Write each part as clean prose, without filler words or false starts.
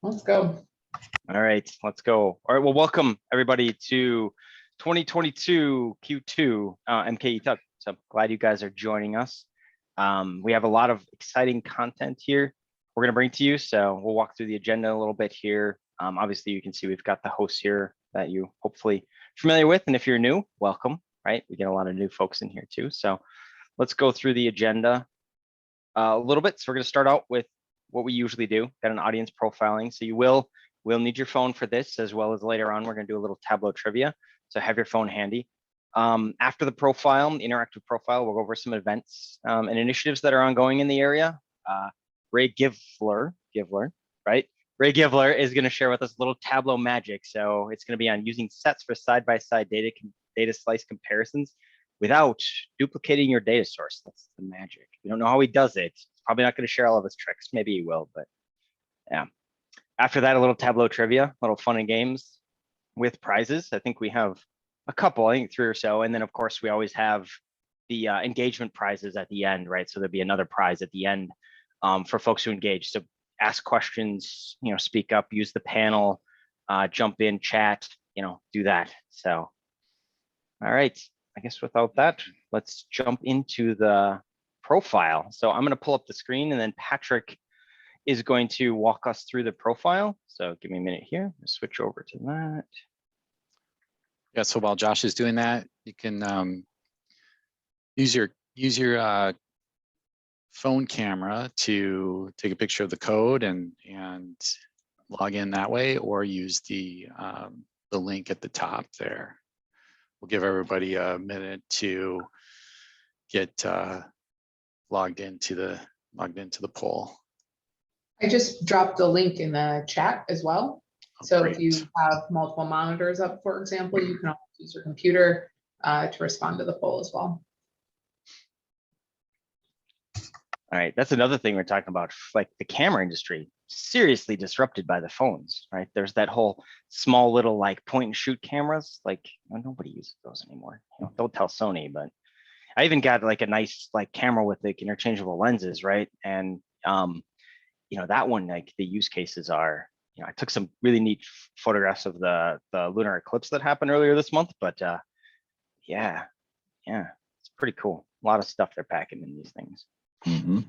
Let's go. All right, let's go. All right, well, welcome everybody to 2022 Q2 MKE Talk. So glad you guys are joining us. We have a lot of exciting content here we're going to bring to you. So we'll walk through the agenda a little bit here. Obviously, you can see we've got the hosts here that you hopefully familiar with. And if you're new, welcome, right? We get a lot of new folks in here too. So let's go through the agenda a little bit. So we're going to start out with what we usually do, got an audience profiling. So we'll need your phone for this, as well as later on, we're going to do a little Tableau trivia. So have your phone handy. After the profile, the interactive profile, we'll go over some events and initiatives that are ongoing in the area. Ray Givler, right? Ray Givler is going to share with us a little Tableau magic. So it's going to be on using sets for side-by-side data slice comparisons without duplicating your data source. That's the magic. We don't know how he does it. He's probably not going to share all of his tricks. Maybe he will, but yeah. After that, a little Tableau trivia, a little fun and games with prizes. I think we have a couple, I think 3 or so. And then of course we always have the engagement prizes at the end, right? So there'll be another prize at the end for folks who engage. So ask questions, speak up, use the panel, jump in, chat, do that. So, all right, I guess without that, let's jump into the profile. So I'm going to pull up the screen, and then Patrick is going to walk us through the profile. So give me a minute here. Let's switch over to that. Yeah, so while Josh is doing that, you can use your phone camera to take a picture of the code and log in that way, or use the link at the top there. We'll give everybody a minute to get logged into the poll. I just dropped the link in the chat as well. So Great. if you have multiple monitors up, for example, you can also use your computer to respond to the poll as well. All right, that's another thing we're talking about, like the camera industry, seriously disrupted by the phones, right? There's that whole small little like point and shoot cameras, like nobody uses those anymore. Don't tell Sony, but I even got like a nice like camera with like interchangeable lenses, right? And that one, like the use cases are, I took some really neat photographs of the lunar eclipse that happened earlier this month, but yeah, it's pretty cool. A lot of stuff they're packing in these things. Mm-hmm.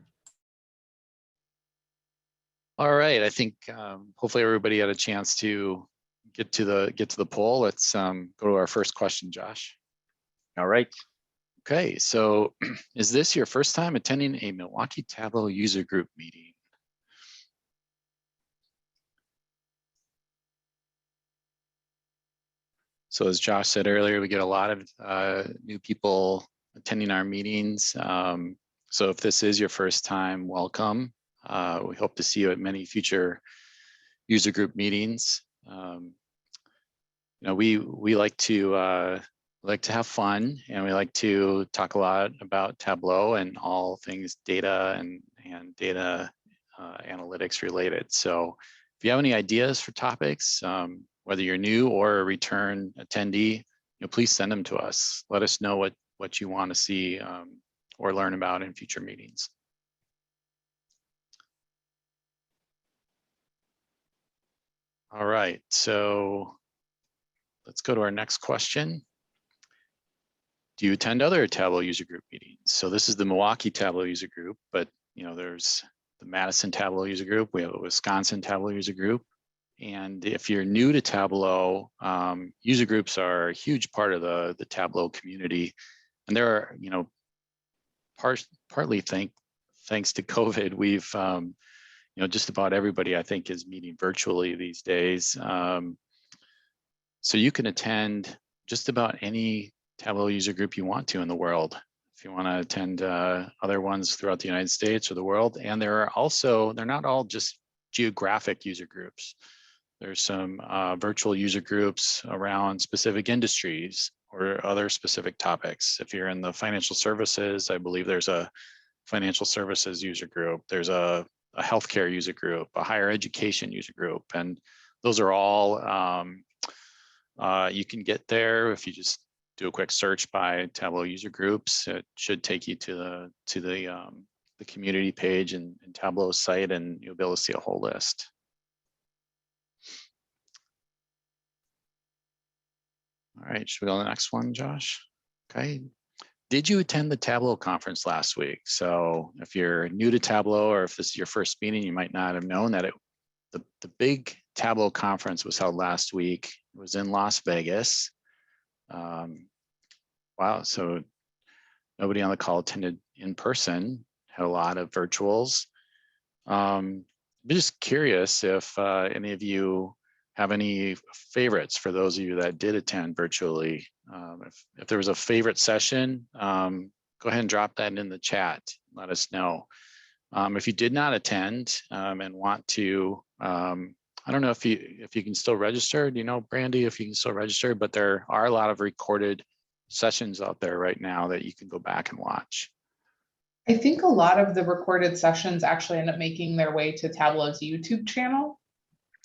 All right, I think hopefully everybody had a chance to get to the poll. Let's go to our first question, Josh. All right. Okay, so is this your first time attending a Milwaukee Tableau user group meeting? So as Josh said earlier, we get a lot of new people attending our meetings. So if this is your first time, welcome. We hope to see you at many future user group meetings. We like to have fun, and we like to talk a lot about Tableau and all things data and data analytics related. So if you have any ideas for topics, whether you're new or a return attendee, please send them to us. Let us know what you want to see or learn about in future meetings. All right, so let's go to our next question. Do you attend other Tableau user group meetings? So this is the Milwaukee Tableau user group, but there's the Madison Tableau user group. We have a Wisconsin Tableau user group. And if you're new to Tableau, user groups are a huge part of the Tableau community. And there are, partly thanks to COVID, we've, just about everybody, I think, is meeting virtually these days. So you can attend just about any Tableau user group you want to in the world. If you want to attend other ones throughout the United States or the world. And they're not all just geographic user groups. There's some virtual user groups around specific industries or other specific topics. If you're in the financial services, I believe there's a financial services user group. There's a healthcare user group, a higher education user group. And those are all, you can get there if you just do a quick search by Tableau user groups. It should take you to the community page and Tableau site, and you'll be able to see a whole list. All right, should we go to the next one, Josh? Okay. Did you attend the Tableau conference last week? So if you're new to Tableau, or if this is your first meeting, you might not have known that the big Tableau conference was held last week. It was in Las Vegas. Wow, so nobody on the call attended in person, had a lot of virtuals. I'm just curious if any of you have any favorites for those of you that did attend virtually. If there was a favorite session, go ahead and drop that in the chat. Let us know. If you did not attend and want to, I don't know if you can still register. Do you know, Brandy, if you can still register? But there are a lot of recorded sessions out there right now that you can go back and watch. I think a lot of the recorded sessions actually end up making their way to Tableau's YouTube channel.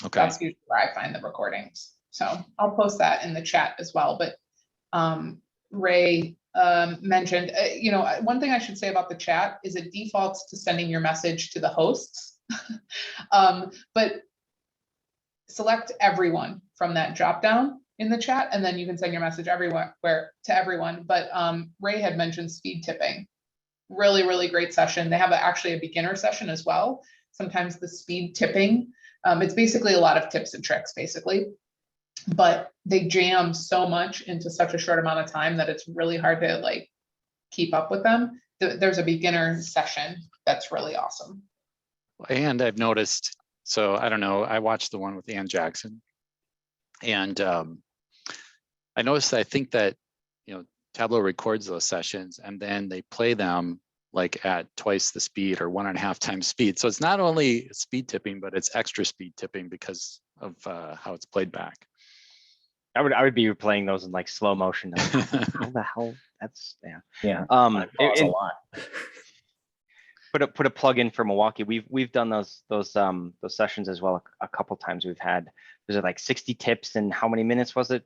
Okay. That's usually where I find the recordings. So I'll post that in the chat as well. But Ray mentioned, one thing I should say about the chat is it defaults to sending your message to the hosts. But select everyone from that drop down in the chat, and then you can send your message everywhere to everyone. But Ray had mentioned speed tipping. Really, really great session. They have actually a beginner session as well. Sometimes the speed tipping, it's basically a lot of tips and tricks, basically. But they jam so much into such a short amount of time that it's really hard to like keep up with them. There's a beginner session that's really awesome. And I've noticed, so I don't know, I watched the one with Ann Jackson, and I noticed that I think that, Tableau records those sessions and then they play them like at twice the speed or 1.5 times speed. So it's not only speed tipping, but it's extra speed tipping because of how it's played back. I would be playing those in like slow motion. How the hell? That's yeah. Yeah. It's a lot. Put a plug in for Milwaukee. We've done those sessions as well a couple times. We've had, was it like 60 tips and how many minutes was it?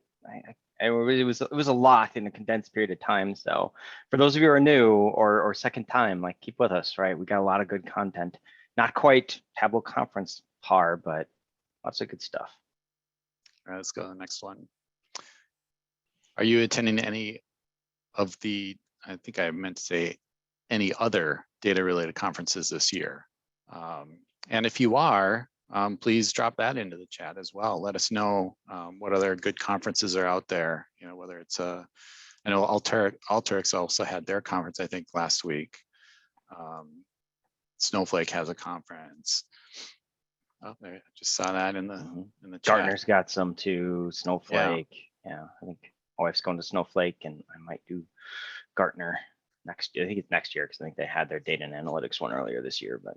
It was a lot in a condensed period of time. So for those of you who are new or second time, like keep with us, right? We got a lot of good content. Not quite Tableau conference par, but lots of good stuff. All right, let's go to the next one. Are you attending any of the, I think I meant to say, any other data related conferences this year? And if you are, please drop that into the chat as well. Let us know what other good conferences are out there. Whether it's I know Alteryx also had their conference, I think, last week. Snowflake has a conference. Oh, there, I just saw that in the chat. Gartner's got some too. Snowflake. Yeah, I think my wife's going to Snowflake, and I might do Gartner next year. I think it's next year because I think they had their data and analytics one earlier this year. But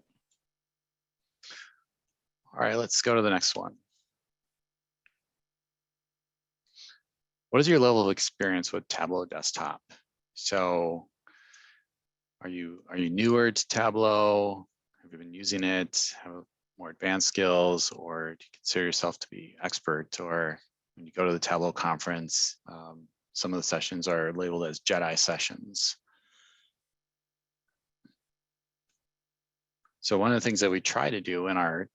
all right, let's go to the next one. What is your level of experience with Tableau Desktop? So are you newer to Tableau? Have you been using it? Have more advanced skills, or do you consider yourself to be expert? Or when you go to the Tableau conference, some of the sessions are labeled as Jedi sessions. So one of the things that we try to do in our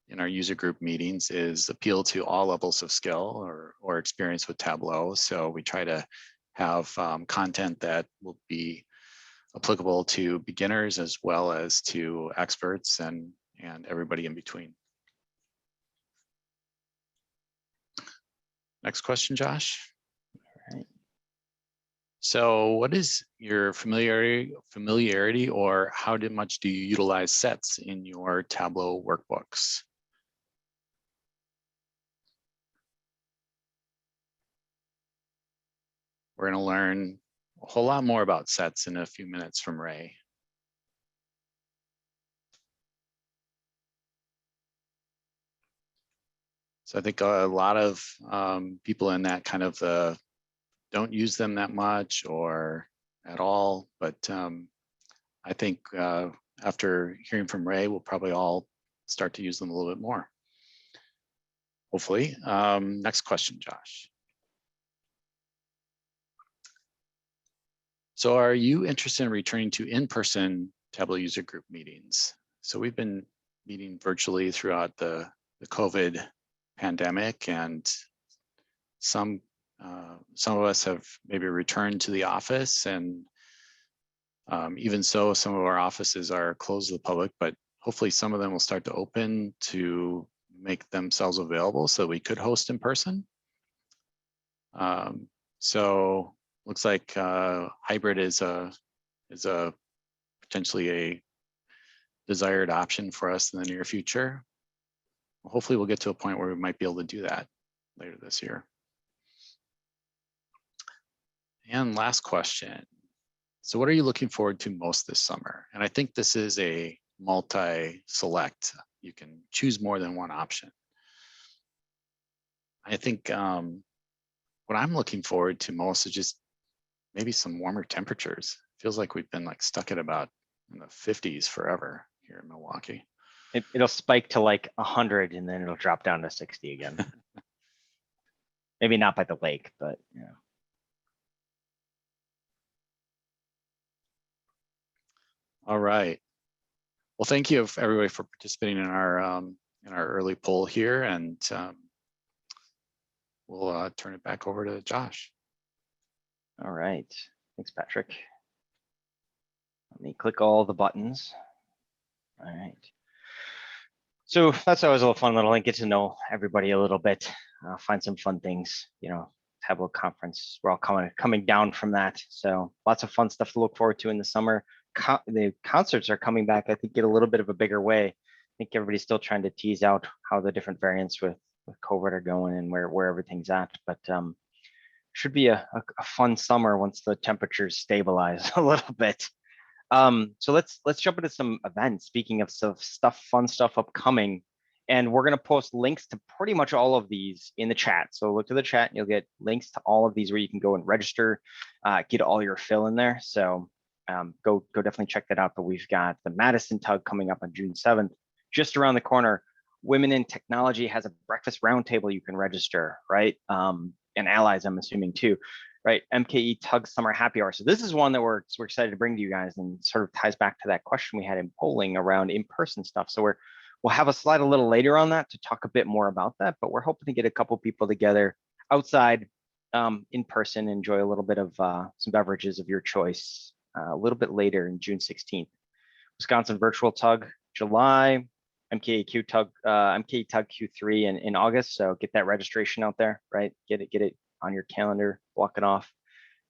user group meetings is appeal to all levels of skill or experience with Tableau. So we try to have content that will be applicable to beginners as well as to experts and everybody in between. Next question, Josh. all right. So what is your familiarity or how much do you utilize sets in your Tableau workbooks? We're going to learn a whole lot more about sets in a few minutes from Ray. So I think a lot of people in that kind of don't use them that much or at all, but I think after hearing from Ray, we'll probably all start to use them a little bit more. Hopefully. Next question, Josh. So are you interested in returning to in-person Tableau user group meetings? So we've been meeting virtually throughout the COVID pandemic, and some Some of us have maybe returned to the office, and even so, some of our offices are closed to the public, but hopefully some of them will start to open to make themselves available so we could host in person. So looks like hybrid is a potentially a desired option for us in the near future. Hopefully we'll get to a point where we might be able to do that later this year. And last question. So what are you looking forward to most this summer? And I think this is a multi-select. You can choose more than one option. I think what I'm looking forward to most is just maybe some warmer temperatures. Feels like we've been like stuck at about in the 50s forever here in Milwaukee. It'll spike to like 100 and then it'll drop down to 60 again. Maybe not by the lake, but yeah. All right. Well, thank you everybody for participating in our early poll here, and we'll turn it back over to Josh. All right. Thanks, Patrick. Let me click all the buttons. All right. So that's always a little fun little link, get to know everybody a little bit, find some fun things, you know, Tableau conference. We're all coming down from that. So lots of fun stuff to look forward to in the summer. The concerts are coming back, I think, in a little bit of a bigger way. I think everybody's still trying to tease out how the different variants with COVID are going and where everything's at. But should be a fun summer once the temperatures stabilize a little bit. So let's jump into some events. Speaking of fun stuff upcoming, and we're gonna post links to pretty much all of these in the chat. So look to the chat and you'll get links to all of these where you can go and register, get all your fill in there. So go definitely check that out. But we've got the Madison Tug coming up on June 7th, just around the corner. Women in Technology has a breakfast roundtable you can register, right? And allies, I'm assuming too, right? MKE Tug Summer Happy Hour. So this is one that we're excited to bring to you guys, and sort of ties back to that question we had in polling around in-person stuff. So we'll have a slide a little later on that to talk a bit more about that, but we're hoping to get a couple people together outside in person, enjoy a little bit of some beverages of your choice a little bit later in June 16th. Wisconsin Virtual Tug, July, MKE Tug Q3 in August. So get that registration out there, right? Get it on your calendar, block it off.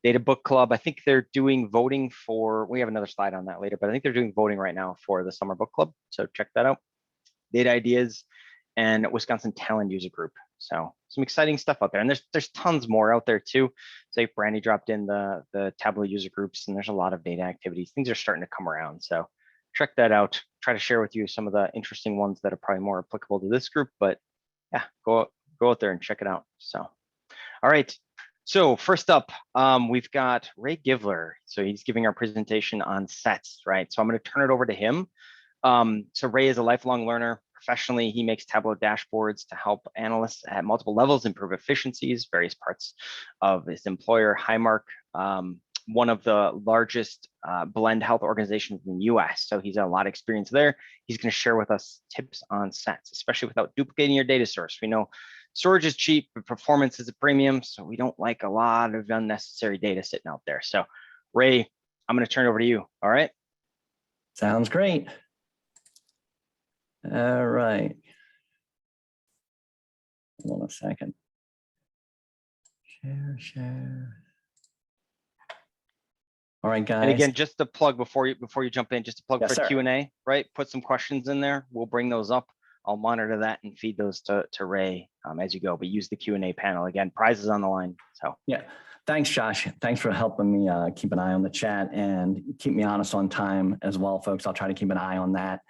Data Book Club, I think they're doing voting for, we have another slide on that later, but I think they're doing voting right now for the Summer Book Club. So check that out. Data Ideas and Wisconsin Talent User Group. So some exciting stuff out there. And there's tons more out there too. So Brandy dropped in the Tableau user groups, and there's a lot of data activities. Things are starting to come around. So check that out. Try to share with you some of the interesting ones that are probably more applicable to this group, but yeah, go out there and check it out. So, all right. So first up, we've got Ray Givler. So he's giving our presentation on sets, right? So I'm going to turn it over to him. So Ray is a lifelong learner. Professionally, he makes Tableau dashboards to help analysts at multiple levels improve efficiencies, various parts of his employer, Highmark, one of the largest blend health organizations in the US. So he's had a lot of experience there. He's going to share with us tips on sets, especially without duplicating your data source. We know storage is cheap, but performance is a premium. So we don't like a lot of unnecessary data sitting out there. So Ray, I'm going to turn it over to you. All right. Sounds great. All right. Hold on a second. Share. All right, guys. And again, just to plug before you jump in, just to plug Yes, for sir. Q&A, right? Put some questions in there. We'll bring those up. I'll monitor that and feed those to Ray as you go, but use the Q&A panel. Again, prizes on the line. So Yeah. Thanks, Josh. Thanks for helping me keep an eye on the chat and keep me honest on time as well, folks. I'll try to keep an eye on that.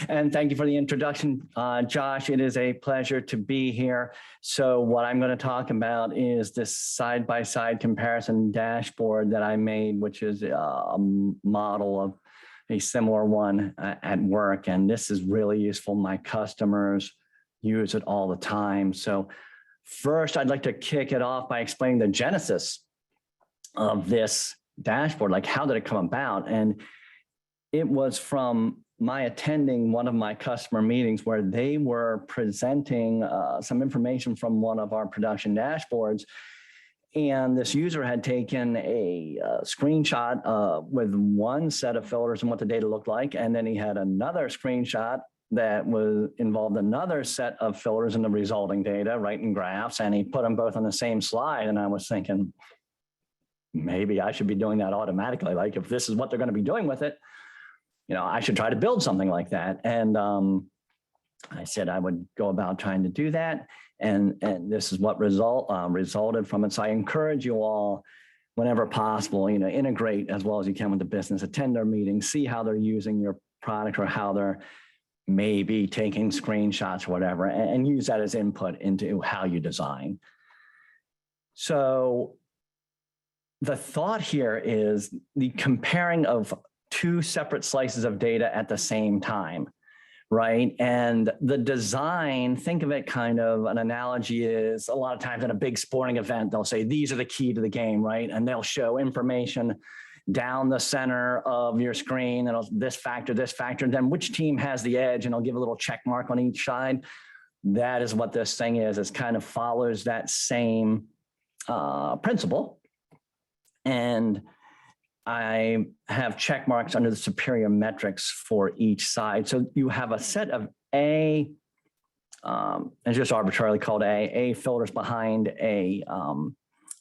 And thank you for the introduction, Josh. It is a pleasure to be here. So what I'm going to talk about is this side-by-side comparison dashboard that I made, which is a model of a similar one at work. And this is really useful. My customers use it all the time. So first, I'd like to kick it off by explaining the genesis of this dashboard. Like, how did it come about? And it was from my attending one of my customer meetings where they were presenting some information from one of our production dashboards. And this user had taken a screenshot with one set of filters and what the data looked like. And then he had another screenshot that involved another set of filters in the resulting data, right, in graphs. And he put them both on the same slide. And I was thinking, maybe I should be doing that automatically. Like if this is what they're going to be doing with it, I should try to build something like that. And I said I would go about trying to do that. And this is what resulted from it. So I encourage you all, whenever possible, integrate as well as you can with the business, attend their meetings, see how they're using your product or how they're maybe taking screenshots or whatever, and use that as input into how you design. So the thought here is the comparing of two separate slices of data at the same time, right? And the design, think of it kind of, an analogy is a lot of times in a big sporting event, they'll say, these are the key to the game, right? And they'll show information down the center of your screen, and this factor, and then which team has the edge, and I'll give a little check mark on each side. That is what this thing is. It kind of follows that same principle. And I have check marks under the superior metrics for each side. So you have a set of it's just arbitrarily called A filters behind a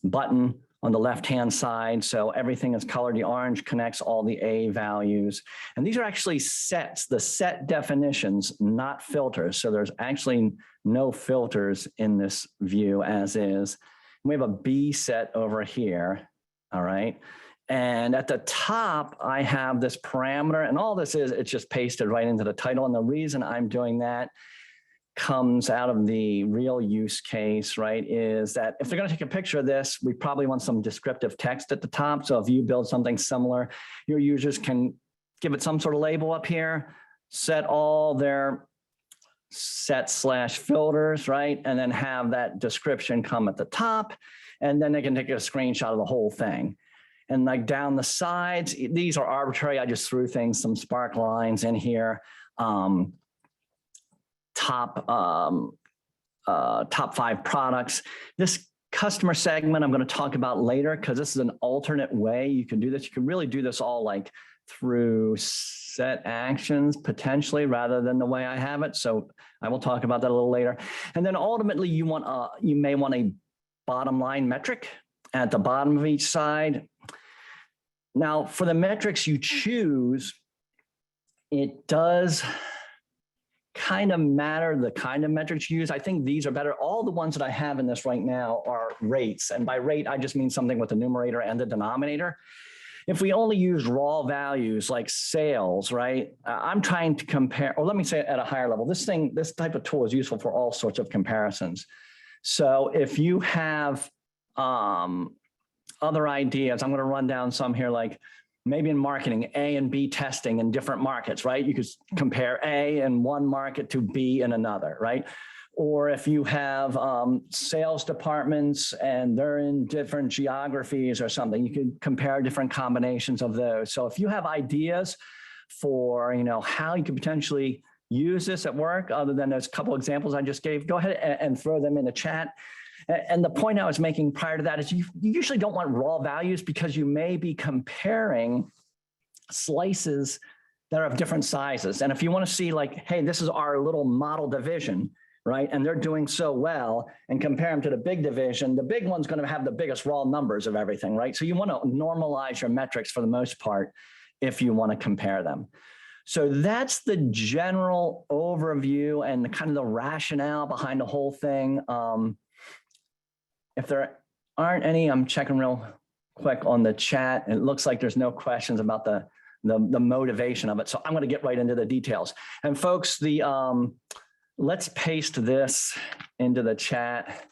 button on the left-hand side. So everything is colored. The orange connects all the A values. And these are actually sets, the set definitions, not filters. So there's actually no filters in this view as is. We have a B set over here, all right? And at the top, I have this parameter, and all this is, it's just pasted right into the title. And the reason I'm doing that comes out of the real use case, right, is that if they're going to take a picture of this, we probably want some descriptive text at the top. So if you build something similar, your users can give it some sort of label up here, set all their set/filters, right, and then have that description come at the top, and then they can take a screenshot of the whole thing. And like down the sides, these are arbitrary. I just threw some spark lines in here. Top 5 products. This customer segment I'm going to talk about later, because this is an alternate way you can do this. You can really do this all like through set actions potentially, rather than the way I have it. So I will talk about that a little later. And then ultimately you may want a bottom line metric at the bottom of each side. Now for the metrics you choose, it does kind of matter the kind of metrics you use. I think these are better. All the ones that I have in this right now are rates. And by rate, I just mean something with the numerator and the denominator. If we only use raw values like sales, right? I'm trying to compare, or let me say it at a higher level. This type of tool is useful for all sorts of comparisons. So if you have other ideas, I'm going to run down some here, like maybe in marketing, A and B testing in different markets, right? You could compare A in one market to B in another, right? Or if you have sales departments and they're in different geographies or something, you can compare different combinations of those. So if you have ideas for, how you could potentially use this at work, other than those couple examples I just gave, go ahead and throw them in the chat. And the point I was making prior to that is you usually don't want raw values, because you may be comparing slices that are of different sizes. And if you want to see like, hey, this is our little model division, right? And they're doing so well, and compare them to the big division, the big one's going to have the biggest raw numbers of everything, right? So you want to normalize your metrics for the most part if you want to compare them. So that's the general overview and the kind of the rationale behind the whole thing. If there aren't any, I'm checking real quick on the chat. It looks like there's no questions about the motivation of it. So I'm going to get right into the details. And folks, let's paste this into the chat.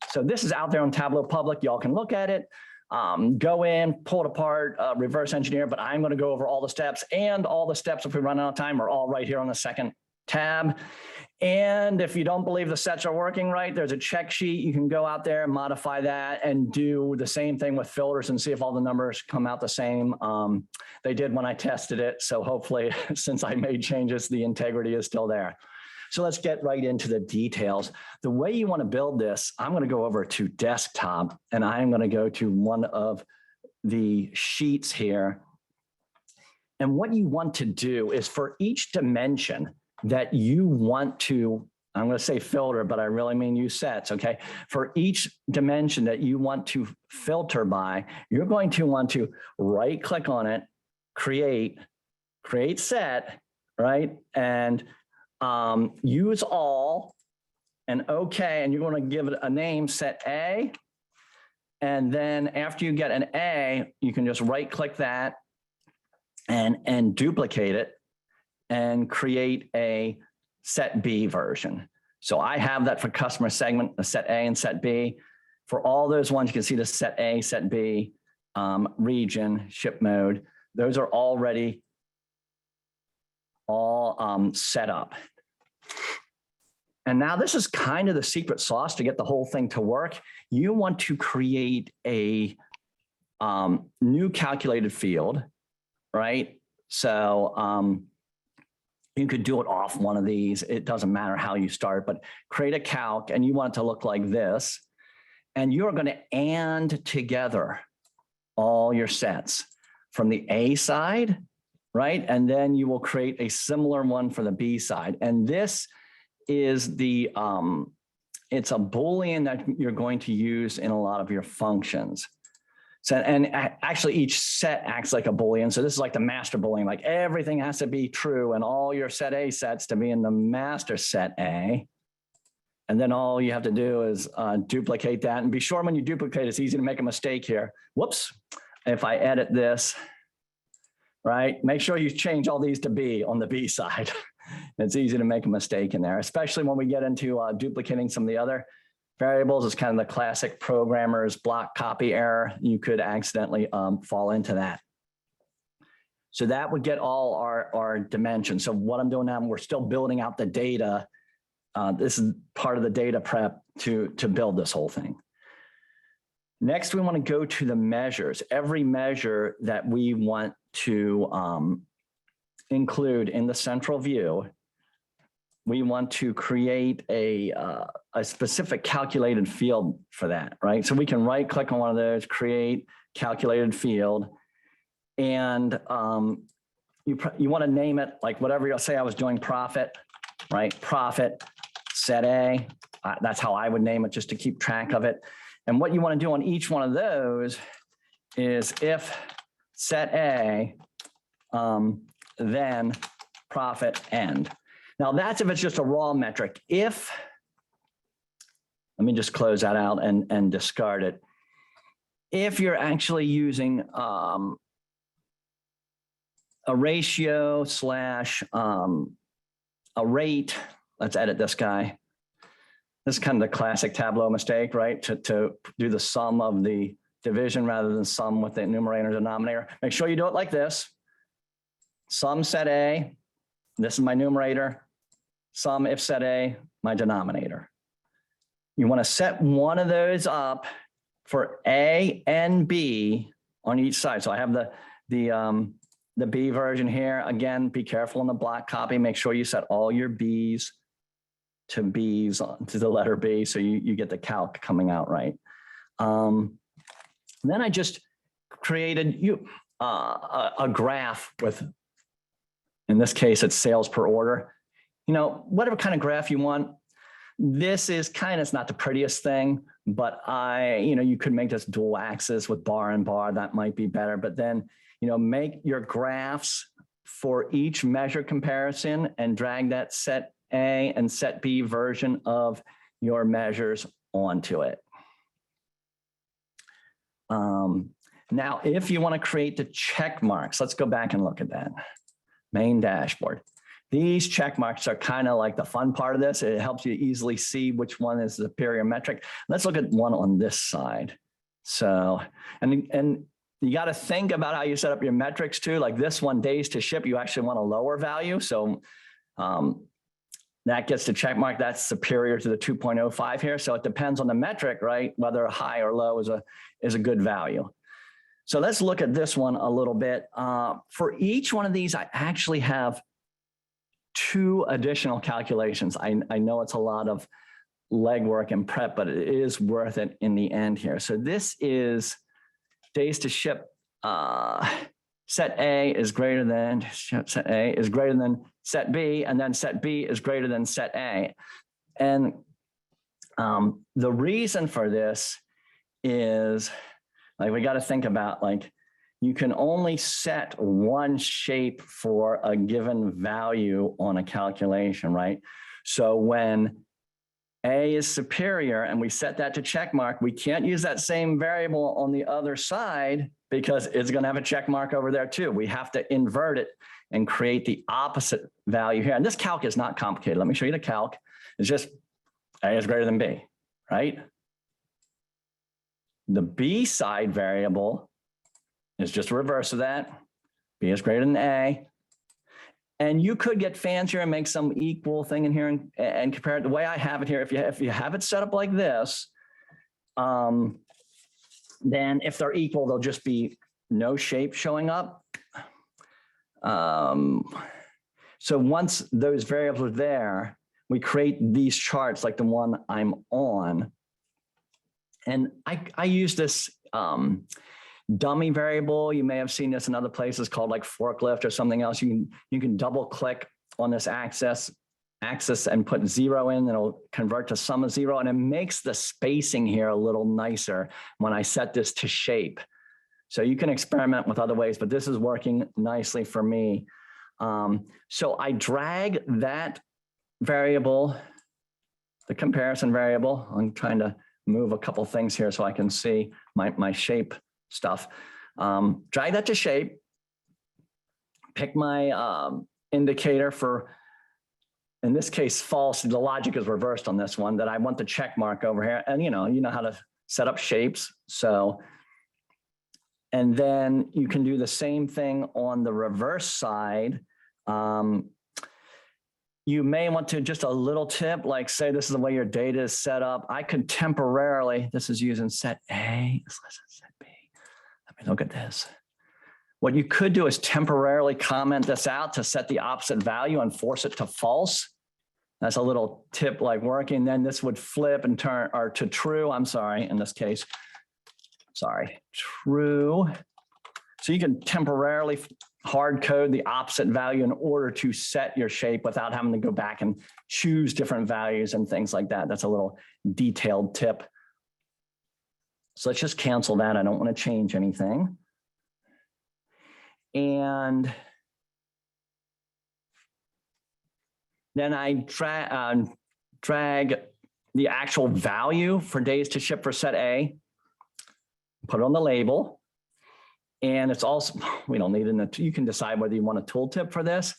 So this is out there on Tableau Public. Y'all can look at it, go in, pull it apart, reverse engineer, but I'm going to go over all the steps, and all the steps, if we run out of time, are all right here on the second tab. And if you don't believe the sets are working right, there's a check sheet. You can go out there and modify that and do the same thing with filters and see if all the numbers come out the same. They did when I tested it. So hopefully, since I made changes, the integrity is still there. So let's get right into the details. The way you want to build this, I'm going to go over to desktop and I'm going to go to one of the sheets here. And what you want to do is for each dimension that you want to, I'm going to say filter, but I really mean use sets, okay? For each dimension that you want to filter by, you're going to want to right click on it, create set, right? And use all and okay, and you're going to give it a name, set A. And then after you get an A, you can just right click that and duplicate it and create a set B version. So I have that for customer segment, a set A and set B. For all those ones, you can see the set A, set B, region, ship mode. Those are already all set up. And now this is kind of the secret sauce to get the whole thing to work. You want to create a new calculated field, right? So you could do it off one of these. It doesn't matter how you start, but create a calc and you want it to look like this. And you're going to AND together all your sets from the A side, right? And then you will create a similar one for the B side. And this is the, it's a Boolean that you're going to use in a lot of your functions. So, and actually each set acts like a Boolean. So this is like the master Boolean, like everything has to be true and all your set A sets to be in the master set A. And then all you have to do is duplicate that, and be sure when you duplicate, it's easy to make a mistake here. Whoops. If I edit this, right, make sure you change all these to B on the B side. It's easy to make a mistake in there, especially when we get into duplicating some of the other variables. It's kind of the classic programmer's block copy error. You could accidentally fall into that. So that would get all our dimensions. So what I'm doing now, we're still building out the data. This is part of the data prep to build this whole thing. Next, we want to go to the measures. Every measure that we want to include in the central view, we want to create a specific calculated field for that, right? So we can right click on one of those, create calculated field, and you want to name it like whatever you'll say. I was doing profit, right? Profit, set A. That's how I would name it, just to keep track of it. And what you want to do on each one of those is if set A, then profit end. Now that's if it's just a raw metric. If, let me just close that out and discard it. If you're actually using a ratio slash a rate, let's edit this guy. This is kind of the classic Tableau mistake, right? To do the sum of the division rather than sum with the numerator and denominator. Make sure you do it like this. Sum set A, this is my numerator. Sum if set A, my denominator. You want to set one of those up for A and B on each side. So I have the B version here. Again, be careful in the block copy. Make sure you set all your B's to B's to the letter B, so you get the calc coming out right. Then I just created a graph with, in this case, it's sales per order. You know, whatever kind of graph you want. This is kind of, it's not the prettiest thing, but you could make this dual axis with bar and bar. That might be better. But then, make your graphs for each measure comparison and drag that set A and set B version of your measures onto it. Now, if you want to create the check marks, let's go back and look at that. Main dashboard. These check marks are kind of like the fun part of this. It helps you easily see which one is the superior metric. Let's look at one on this side. So, and you got to think about how you set up your metrics too. Like this one, days to ship, you actually want a lower value. So that gets the check mark. That's superior to the 2.05 here. So it depends on the metric, right? Whether high or low is a good value. So let's look at this one a little bit. For each one of these, I actually have 2 additional calculations. I know it's a lot of legwork and prep, but it is worth it in the end here. So this is days to ship. Set A is greater than set A is greater than set B, and then set B is greater than set A. And the reason for this is, like, we got to think about, like, you can only set one shape for a given value on a calculation, right? So when A is superior and we set that to check mark, we can't use that same variable on the other side because it's going to have a check mark over there too. We have to invert it and create the opposite value here. And this calc is not complicated. Let me show you the calc. It's just A is greater than B, right? The B side variable is just a reverse of that. B is greater than A. And you could get fancier and make some equal thing in here and compare it. The way I have it here, if you have it set up like this, then if they're equal, they'll just be no shape showing up. So once those variables are there, we create these charts like the one I'm on. And I use this dummy variable. You may have seen this in other places called like forklift or something else. You can double click on this axis and put 0 in, and it'll convert to sum of 0. And it makes the spacing here a little nicer when I set this to shape. So you can experiment with other ways, but this is working nicely for me. So I drag that variable, the comparison variable. I'm trying to move a couple things here so I can see my shape stuff. Drag that to shape, pick my indicator for, in this case, false. The logic is reversed on this one, that I want the check mark over here. And you know how to set up shapes. So, and then you can do the same thing on the reverse side. You may want to, just a little tip, like say this is the way your data is set up. I could temporarily, this is using set A, this is set B. Let me look at this. What you could do is temporarily comment this out to set the opposite value and force it to false. That's a little tip like working. Then this would flip and turn, or to true, I'm sorry, in this case, sorry, true. So you can temporarily hard code the opposite value in order to set your shape without having to go back and choose different values and things like that. That's a little detailed tip. So let's just cancel that. I don't want to change anything. And then I drag the actual value for days to ship for set A, put it on the label. And it's also, we don't need it, you can decide whether you want a tooltip for this.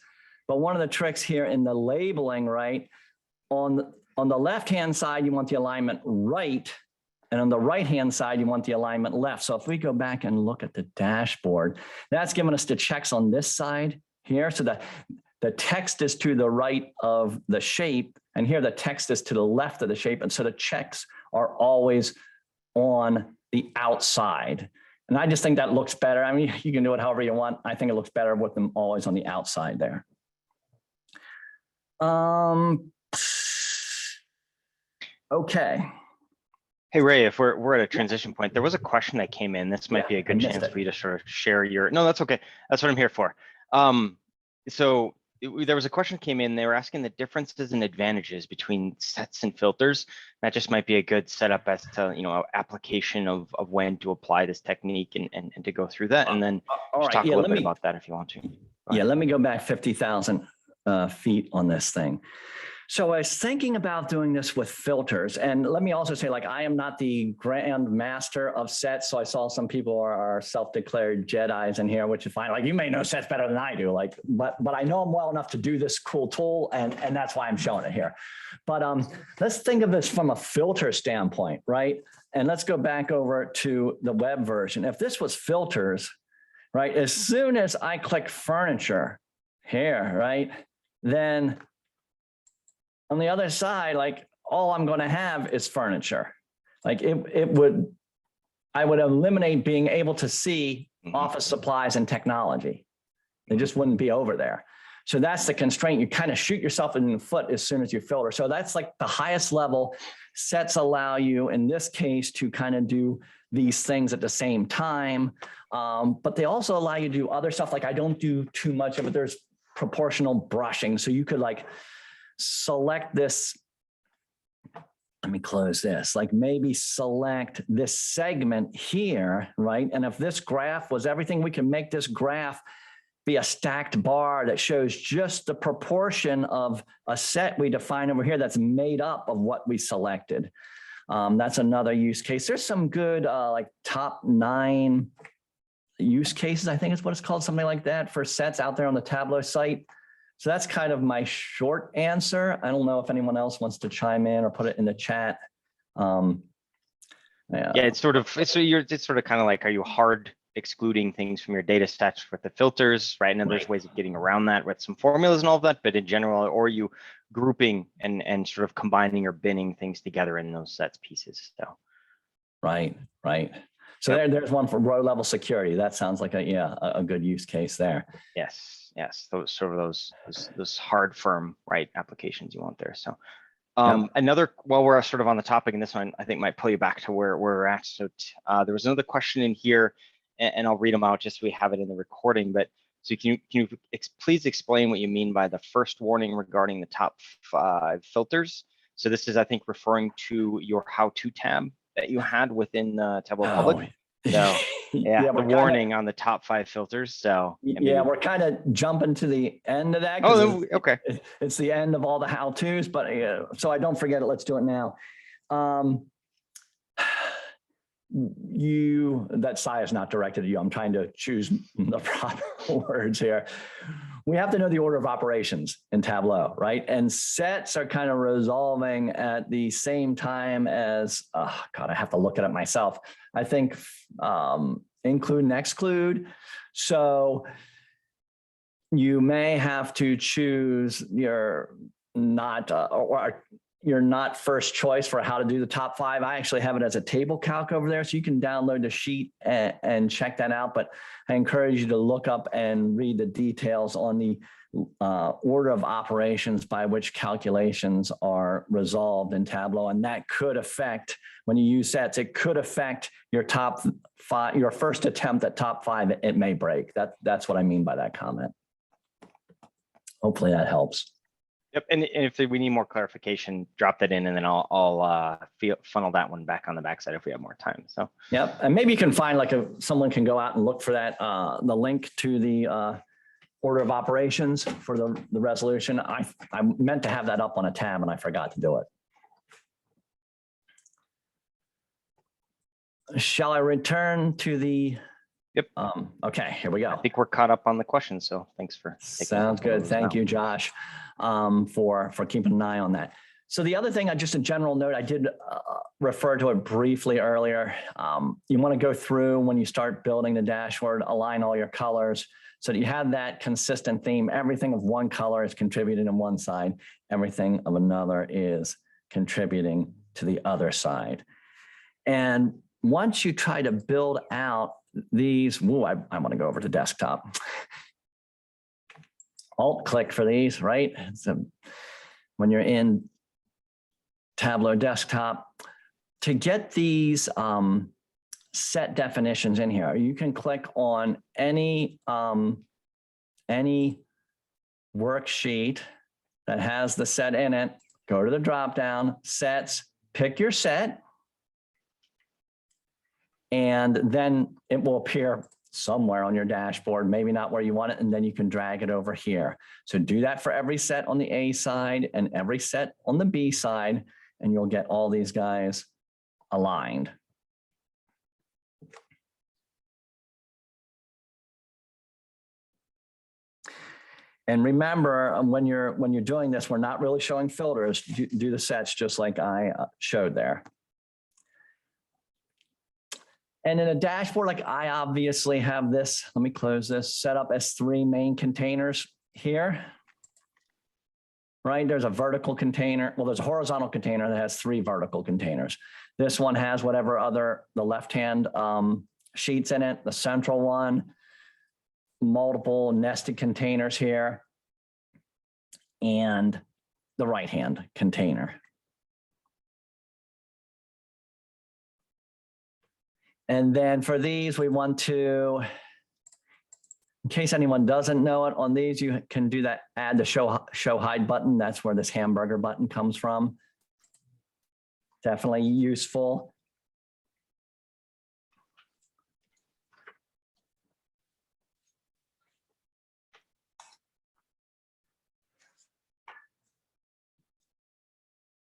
But one of the tricks here in the labeling, right, on the left-hand side, you want the alignment right. And on the right-hand side, you want the alignment left. So if we go back and look at the dashboard, that's giving us the checks on this side here. So the text is to the right of the shape, and here the text is to the left of the shape. And so the checks are always on the outside. And I just think that looks better. I mean, you can do it however you want. I think it looks better with them always on the outside there. Okay. Hey, Ray, if we're at a transition point, there was a question that came in. This might be a good chance for you to sort of share your, no, that's okay. That's what I'm here for. There was a question that came in. They were asking the differences and advantages between sets and filters. That just might be a good setup as to, application of when to apply this technique and to go through that. And then talk a little bit about that if you want to. Yeah, let me go back 50,000 feet on this thing. So I was thinking about doing this with filters. And let me also say, like, I am not the grand master of sets. So I saw some people are self-declared Jedis in here, which is fine. Like, you may know sets better than I do, like, but I know them well enough to do this cool tool. And that's why I'm showing it here. But let's think of this from a filter standpoint, right? And let's go back over to the web version. If this was filters, right? As soon as I click furniture here, right? Then on the other side, like, all I'm going to have is furniture. Like I would eliminate being able to see office supplies and technology. It just wouldn't be over there. So that's the constraint. You kind of shoot yourself in the foot as soon as you filter. So that's like the highest level. Sets allow you, in this case, to kind of do these things at the same time. But they also allow you to do other stuff. Like I don't do too much of it. There's proportional brushing. So you could like select this. Let me close this, like maybe select this segment here, right? And if this graph was everything, we can make this graph be a stacked bar that shows just the proportion of a set we define over here that's made up of what we selected. That's another use case. There's some good like top 9 use cases, I think is what it's called, something like that, for sets out there on the Tableau site. So that's kind of my short answer. I don't know if anyone else wants to chime in or put it in the chat. Yeah, it's sort of kind of like, are you hard excluding things from your data sets with the filters, right? And there's ways of getting around that with some formulas and all of that, but in general, or you grouping and sort of combining or binning things together in those sets pieces. So right. So there's one for row level security. That sounds like a good use case there. Yes, those sort of those hard firm, right, applications you want there. So another, while we're sort of on the topic, and this one I think might pull you back to where we're at. So there was another question in here, and I'll read them out just so we have it in the recording. But so can you please explain what you mean by the first warning regarding the top 5 filters? So this is, I think, referring to your how-to tab that you had within Tableau Public. So the warning on the top 5 filters. So yeah, we're kind of jumping to the end of that. Oh, okay. It's the end of all the how-tos, but so I don't forget it. Let's do it now. That sigh is not directed at you. I'm trying to choose the proper words here. We have to know the order of operations in Tableau, right? And sets are kind of resolving at the same time as, God, I have to look at it myself. I think include and exclude. So you may have to choose your not first choice for how to do the top 5. I actually have it as a table calc over there, so you can download the sheet and check that out. But I encourage you to look up and read the details on the order of operations by which calculations are resolved in Tableau. And that could affect, when you use sets, it could affect your top 5, your first attempt at top 5, it may break. That's what I mean by that comment. Hopefully that helps. Yep, and if we need more clarification, drop that in, and then I'll funnel that one back on the backside if we have more time. So yep, and maybe you can find like someone can go out and look for that the link to the order of operations for the resolution. I meant to have that up on a tab and I forgot to do it. Shall I return to the? Yep. Okay, here we go. I think we're caught up on the questions, so thanks for taking. Sounds good. Thank you, Josh, for keeping an eye on that. So the other thing, just a general note, I did refer to it briefly earlier. You want to go through when you start building the dashboard, align all your colors so that you have that consistent theme. Everything of one color is contributing on one side. Everything of another is contributing to the other side. And once you try to build out these, I want to go over to desktop. Alt click for these, right? So when you're in Tableau desktop, to get these set definitions in here, you can click on any worksheet that has the set in it, go to the drop down, sets, pick your set, and then it will appear somewhere on your dashboard, maybe not where you want it, and then you can drag it over here. So do that for every set on the A side and every set on the B side, and you'll get all these guys aligned. And remember, when you're doing this, we're not really showing filters. Do the sets just like I showed there. And in a dashboard, like I obviously have this, let me close this, set up as 3 main containers here, right? There's a vertical container. Well, there's a horizontal container that has 3 vertical containers. This one has whatever the left-hand sheets in it, the central one, multiple nested containers here. and the right-hand container. And then for these, we want to, in case anyone doesn't know it, on these, you can do that, add the show hide button. That's where this hamburger button comes from. Definitely useful.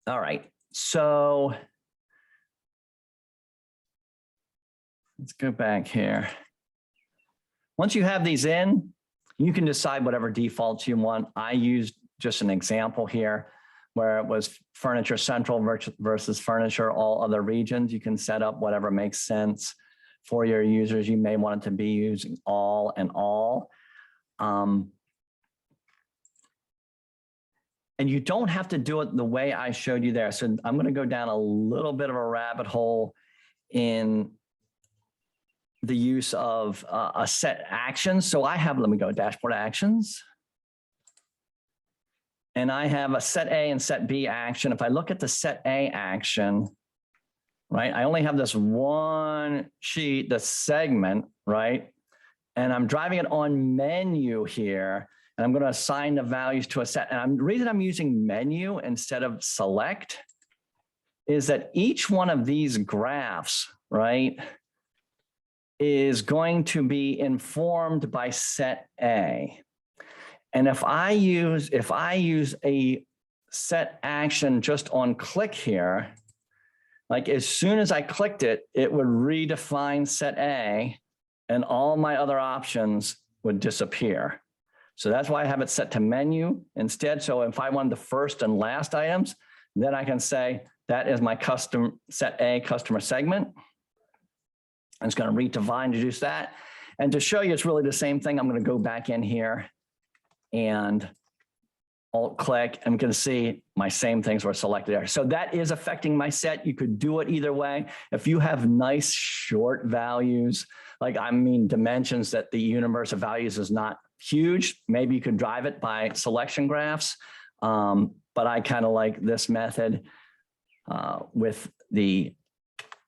All right, so let's go back here. Once you have these in, you can decide whatever defaults you want. I used just an example here where it was Furniture Central versus Furniture all other regions. You can set up whatever makes sense for your users. You may want it to be using all and all. And you don't have to do it the way I showed you there. So I'm going to go down a little bit of a rabbit hole in the use of a set action. So I have, let me go dashboard actions. And I have a set A and set B action. If I look at the set A action, right, I only have this one sheet, the segment, right? And I'm driving it on menu here. And I'm going to assign the values to a set. And the reason I'm using menu instead of select is that each one of these graphs, right, is going to be informed by set A. And if I use a set action just on click here, like as soon as I clicked it, it would redefine set A and all my other options would disappear. So that's why I have it set to menu instead. So if I want the first and last items, then I can say that is my custom set A customer segment. I'm just going to redefine, introduce that. And to show you it's really the same thing, I'm going to go back in here and alt click. I'm going to see my same things were selected there. So that is affecting my set. You could do it either way. If you have nice short values, like I mean dimensions that the universe of values is not huge, maybe you could drive it by selection graphs. But I kind of like this method with the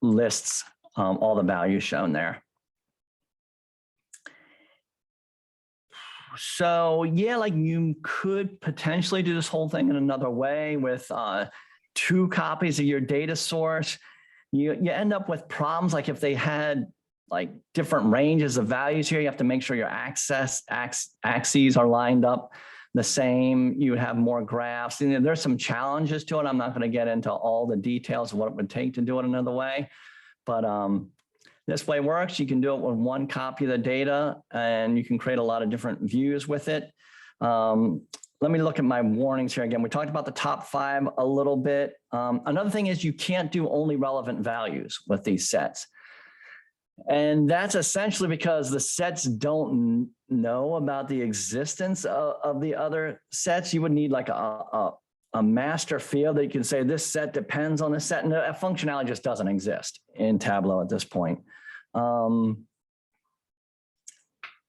lists, all the values shown there. So yeah, like you could potentially do this whole thing in another way with 2 copies of your data source. You end up with problems like if they had like different ranges of values here, you have to make sure your axes are lined up the same. You have more graphs. And there's some challenges to it. I'm not going to get into all the details of what it would take to do it another way, but this way works. You can do it with 1 copy of the data and you can create a lot of different views with it. Let me look at my warnings here again. We talked about the top 5 a little bit. Another thing is you can't do only relevant values with these sets. And that's essentially because the sets don't know about the existence of the other sets. You would need like a master field that you can say this set depends on this set, and that functionality just doesn't exist in Tableau at this point.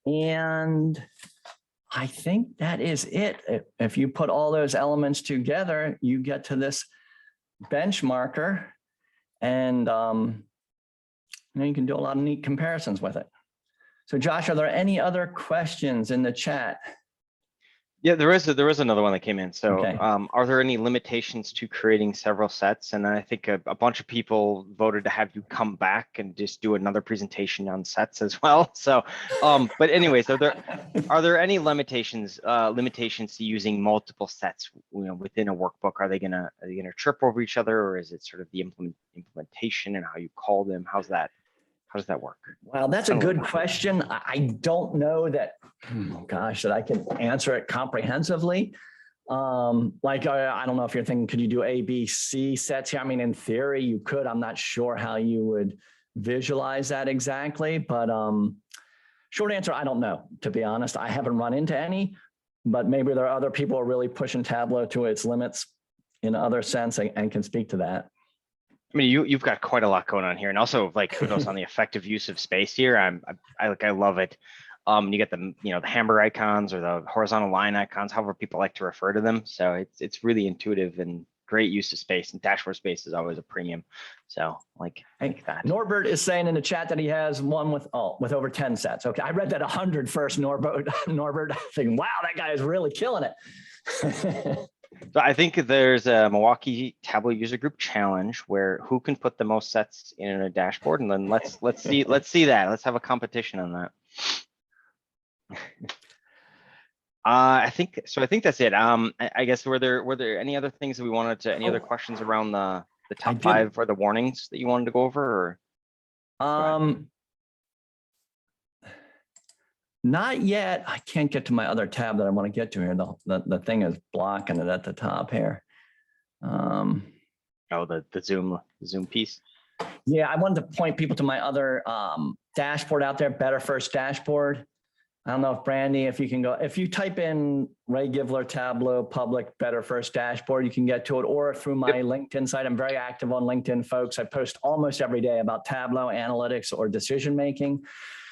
And I think that is it. If you put all those elements together, you get to this benchmarker, and you can do a lot of neat comparisons with it. So Josh, are there any other questions in the chat? Yeah, there is another one that came in. So Okay. Are there any limitations to creating several sets? And I think a bunch of people voted to have you come back and just do another presentation on sets as well. So, but anyways, are there any limitations to using multiple sets, within a workbook? Are they gonna trip over each other, or is it sort of the implementation and how you call them? How does that work? Well, that's a good question. I don't know that, gosh, that I can answer it comprehensively. Like, I don't know if you're thinking, could you do A, B, C sets here? I mean, in theory, you could. I'm not sure how you would visualize that exactly, but short answer, I don't know, to be honest. I haven't run into any, but maybe there are other people who are really pushing Tableau to its limits in other sense and can speak to that. I mean, you've got quite a lot going on here, and also like kudos on the effective use of space here. I love it. You get the, the hamburger icons or the horizontal line icons, however people like to refer to them. So it's really intuitive and great use of space, and dashboard space is always a premium. So like that. Norbert is saying in the chat that he has one with over 10 sets. Okay, I read that 100 first, Norbert. Thinking, wow, that guy is really killing it. So I think there's a Milwaukee Tableau user group challenge where who can put the most sets in a dashboard, and then let's see that. Let's have a competition on that. I think that's it. I guess were there any other things that we wanted to, any other questions around the top 5 or the warnings that you wanted to go over? Or not yet. I can't get to my other tab that I want to get to here. The thing is blocking it at the top here. Oh, the Zoom piece. Yeah, I wanted to point people to my other dashboard out there, Better First Dashboard. I don't know if Brandy, if you can go, if you type in Ray Givler, Tableau, public, Better First Dashboard, you can get to it, or through my LinkedIn site. I'm very active on LinkedIn, folks. I post almost every day about Tableau, analytics, or decision-making.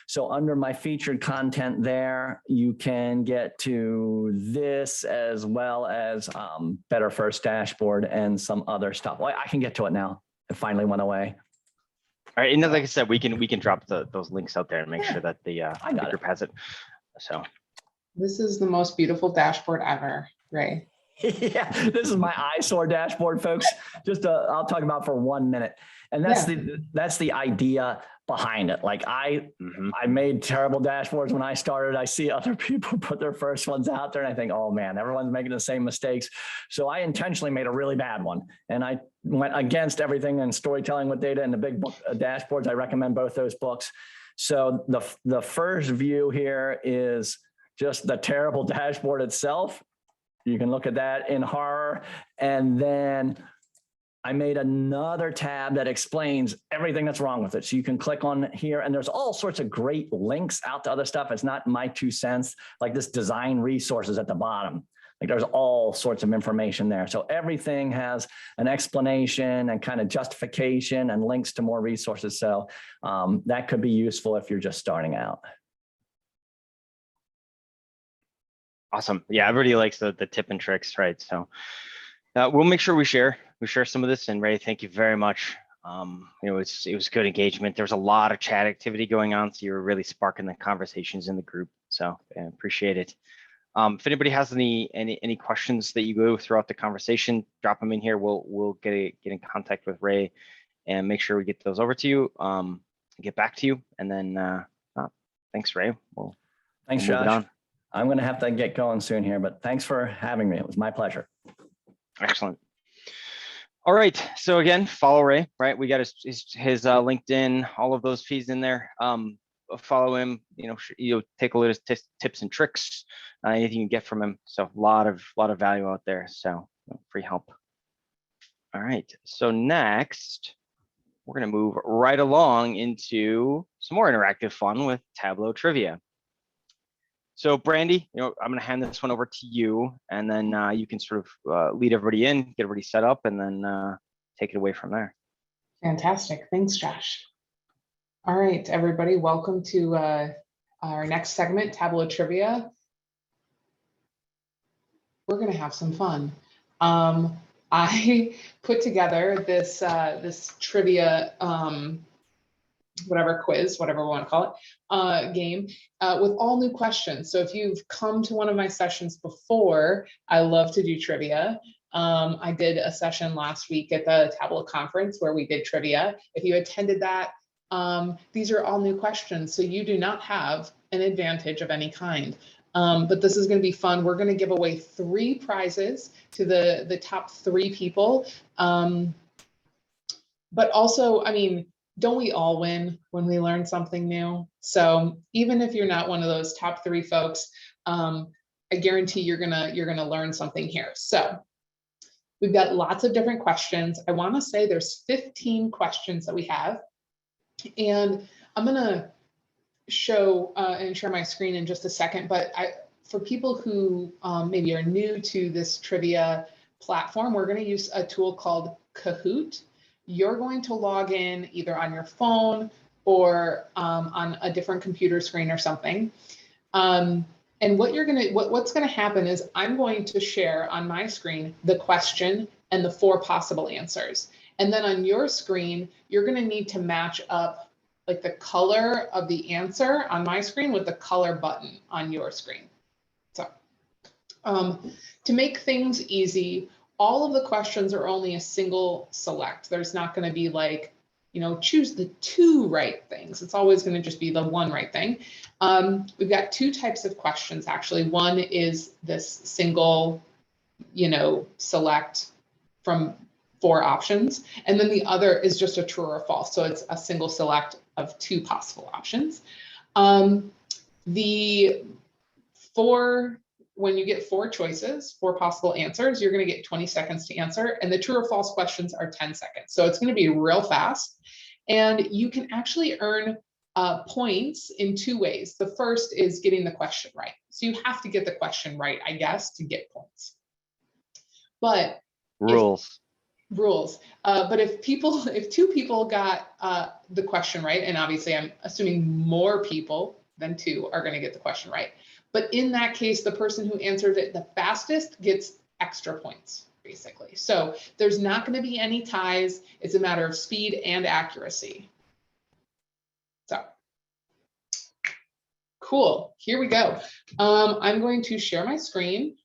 So under my featured content there, you can get to this as well as Better First Dashboard and some other stuff. Well, I can get to it now. It finally went away. All right, and like I said, we can drop those links out there and make sure that the group has it. So This is the most beautiful dashboard ever, Ray. Yeah, this is my eyesore dashboard, folks. Just I'll talk about for 1 minute, and that's the idea behind it. Like I made terrible dashboards when I started. I see other people put their first ones out there, and I think, oh man, everyone's making the same mistakes. So I intentionally made a really bad one, and I went against everything in Storytelling with Data and the big book dashboards. I recommend both those books. So the first view here is just the terrible dashboard itself. You can look at that in horror. And then I made another tab that explains everything that's wrong with it. So you can click on here, and there's all sorts of great links out to other stuff. It's not my 2 cents, like this design resources at the bottom. Like there's all sorts of information there. So everything has an explanation and kind of justification and links to more resources. So that could be useful if you're just starting out. awesome. Yeah, everybody likes the tip and tricks, right? So we'll make sure we share some of this. And Ray, thank you very much. It was good engagement. There was a lot of chat activity going on, so you were really sparking the conversations in the group. So I appreciate it. If anybody has any questions that you go throughout the conversation, drop them in here. We'll get in contact with Ray and make sure we get those over to you. Get back to you, and then thanks, Ray. Thanks, Josh. I'm going to have to get going soon here, but thanks for having me. It was my pleasure. Excellent. All right. So again, follow Ray, right? We got his LinkedIn, all of those feeds in there. Follow him, take a look at his tips and tricks, anything you get from him. So a lot of value out there. So free help. All right. So next, we're going to move right along into some more interactive fun with Tableau Trivia. So Brandy, I'm going to hand this one over to you, and then you can sort of lead everybody in, get everybody set up, and then take it away from there. Fantastic. Thanks, Josh. All right, everybody, welcome to our next segment, Tableau Trivia. We're going to have some fun. I put together this trivia quiz, whatever we want to call it, game with all new questions. So if you've come to one of my sessions before, I love to do trivia. I did a session last week at the Tableau conference where we did trivia. If you attended that, these are all new questions, so you do not have an advantage of any kind. But this is going to be fun. We're going to give away 3 prizes to the top 3 people. But also, don't we all win when we learn something new? So even if you're not one of those top 3 folks, I guarantee you're gonna learn something here. So we've got lots of different questions. I want to say there's 15 questions that we have, and I'm gonna show and share my screen in just a second. But for people who maybe are new to this trivia platform, we're going to use a tool called Kahoot. You're going to log in either on your phone or on a different computer screen or something. And what's gonna happen is I'm going to share on my screen the question and the 4 possible answers. And then on your screen, you're gonna need to match up like the color of the answer on my screen with the color button on your screen. So to make things easy, all of the questions are only a single select. There's not gonna be like, you know, choose the 2 right things. It's always going to just be the 1 right thing. We've got 2 types of questions, actually. One is this single, you know, select from 4 options. And then the other is just a true or false. So it's a single select of 2 possible options. When you get 4 choices, 4 possible answers, you're going to get 20 seconds to answer. And the true or false questions are 10 seconds. So it's going to be real fast. And you can actually earn points in 2 ways. The first is getting the question right. So you have to get the question right, I guess, to get points. But rules. But if 2 people got the question right, and obviously I'm assuming more people than 2 are going to get the question right. But in that case, the person who answered it the fastest gets extra points, basically. So there's not going to be any ties. It's a matter of speed and accuracy. So cool. Here we go. I'm going to share my screen.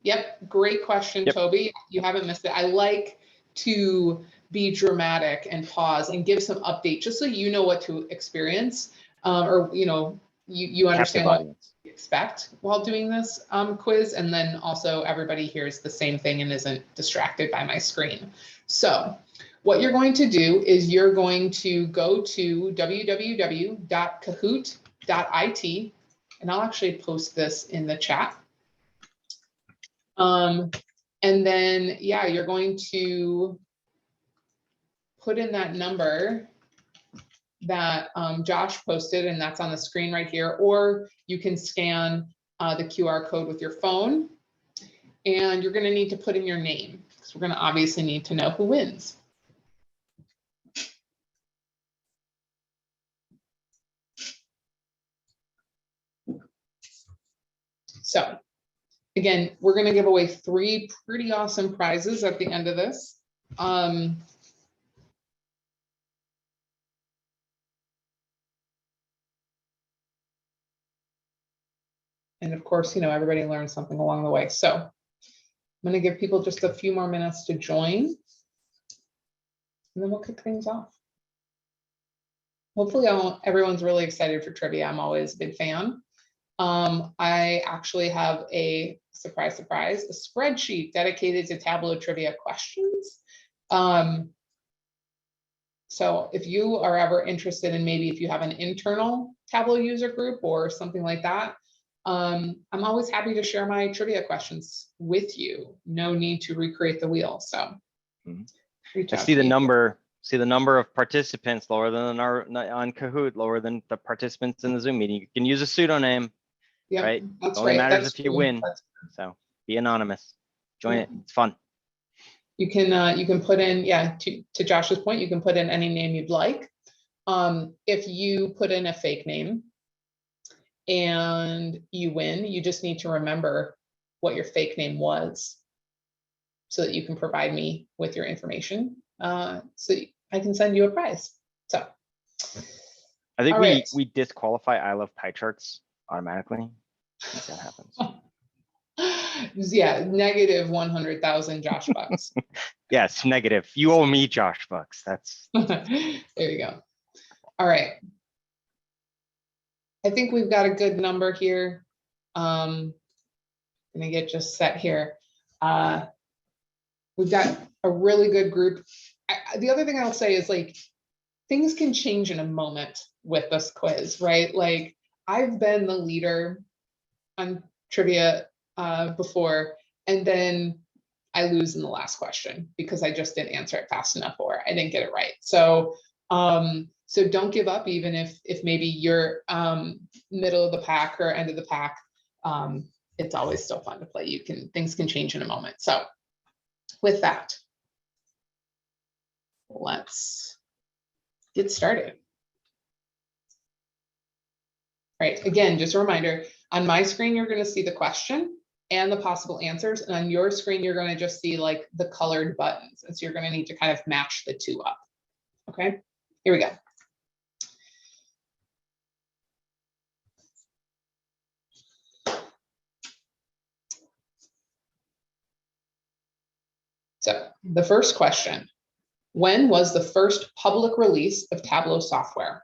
Yep. Great question, Yep. Toby. You haven't missed it. I like to be dramatic and pause and give some update just so you know what to experience, or, you know, you understand what to expect while doing this quiz. And then also everybody hears the same thing and isn't distracted by my screen. So what you're going to do is you're going to go to www.kahoot.it, and I'll actually post this in the chat. And then, yeah, you're going to put in that number that Josh posted, and that's on the screen right here, or you can scan the QR code with your phone, and you're going to need to put in your name because we're going to obviously need to know who wins. So again, we're going to give away 3 pretty awesome prizes at the end of this. And of course, you know, everybody learns something along the way. So I'm going to give people just a few more minutes to join, and then we'll kick things off. Hopefully everyone's really excited for trivia. I'm always a big fan. I actually have a surprise, a spreadsheet dedicated to Tableau Trivia questions. So if you are ever interested in, maybe if you have an internal Tableau user group or something like that, I'm always happy to share my trivia questions with you. No need to recreate the wheel. So I see the number. See the number of participants lower than our on Kahoot, lower than the participants in the Zoom meeting. You can use a pseudonym, yeah, right? That's it only right. matters That's if you win. So be anonymous. Join it. It's fun. You can put in, yeah, to Josh's point, you can put in any name you'd like. If you put in a fake name and you win, you just need to remember what your fake name was so that you can provide me with your information, so I can send you a prize. So I think right. we disqualify I love pie charts automatically. I think that happens. Yeah, negative 100,000 Josh bucks. Yes, negative. You owe me Josh bucks. That's there you go. All right. I think we've got a good number here. Gonna get just set here. We've got a really good group. The other thing I'll say is, like, things can change in a moment with this quiz, right? Like, I've been the leader on trivia before, and then I lose in the last question because I just didn't answer it fast enough or I didn't get it right. So so don't give up, even if maybe you're middle of the pack or end of the pack. It's always still fun to play. Things can change in a moment. So with that, let's get started. Right, again, just a reminder, on my screen, you're gonna see the question and the possible answers, and on your screen, you're gonna just see like the colored buttons, and so you're gonna need to kind of match the two up. Okay, here we go. So the first question, when was the first public release of Tableau software?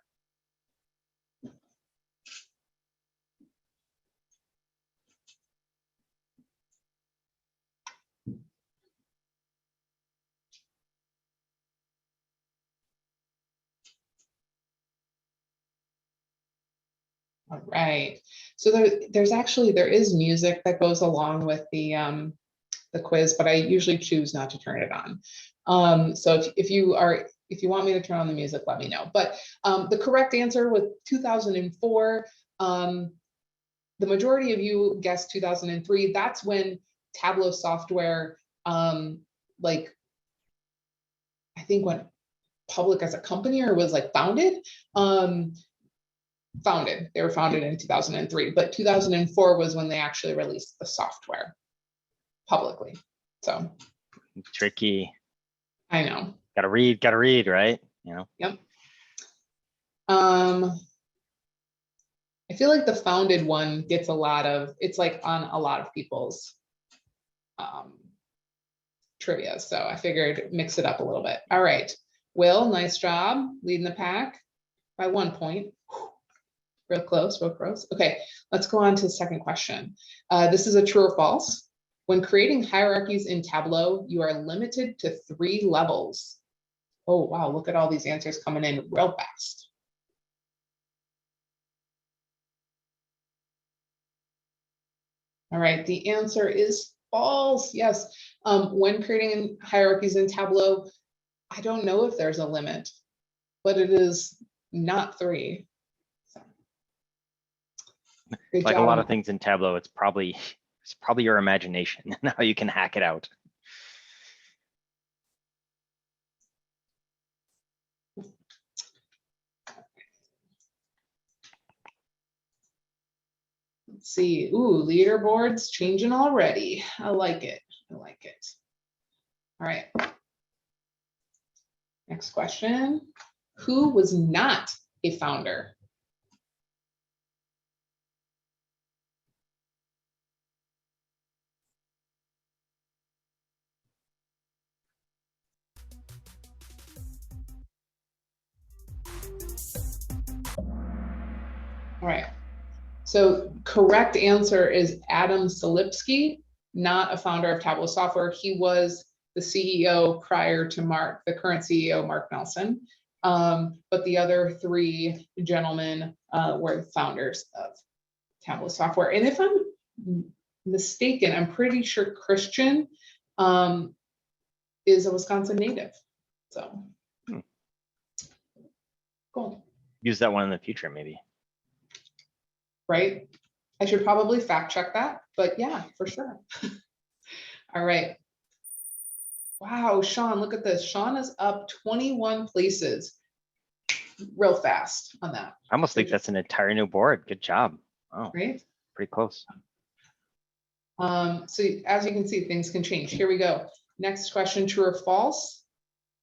All right, so there is music that goes along with the quiz, but I usually choose not to turn it on. So if you want me to turn on the music, let me know. But the correct answer was 2004. The majority of you guessed 2003. That's when Tableau software, like, I think went public as a company or was like founded. They were founded in 2003, but 2004 was when they actually released the software publicly. So Tricky. I know. Gotta read, right? You know. Yep. I feel like the founded one gets it's like on a lot of people's trivia. So I figured mix it up a little bit. All right. Will, nice job leading the pack by 1 point. Real close, real close. Okay, let's go on to the second question. This is a true or false. When creating hierarchies in Tableau, you are limited to 3 levels. Oh, wow, look at all these answers coming in real fast. All right, the answer is false. Yes, when creating hierarchies in Tableau, I don't know if there's a limit, but it is not 3. So. Like a lot of things in Tableau, it's probably your imagination and how you can hack it out. Let's see. Ooh, leaderboards changing already. I like it. I like it. All right. Next question. Who was not a founder? All right. So correct answer is Adam Silipsky, not a founder of Tableau software. He was the CEO prior to the current CEO, Mark Nelson. But the other 3 gentlemen were founders of Tableau software. And if I'm mistaken, I'm pretty sure Christian is a Wisconsin native. So cool. Use that one in the future, maybe. Right? I should probably fact check that, but yeah, for sure. All right. Wow, Sean, look at this. Sean is up 21 places real fast on that. I almost think that's an entire new board. Good job. Oh, Right? pretty close. So as you can see, things can change. Here we go. Next question, true or false?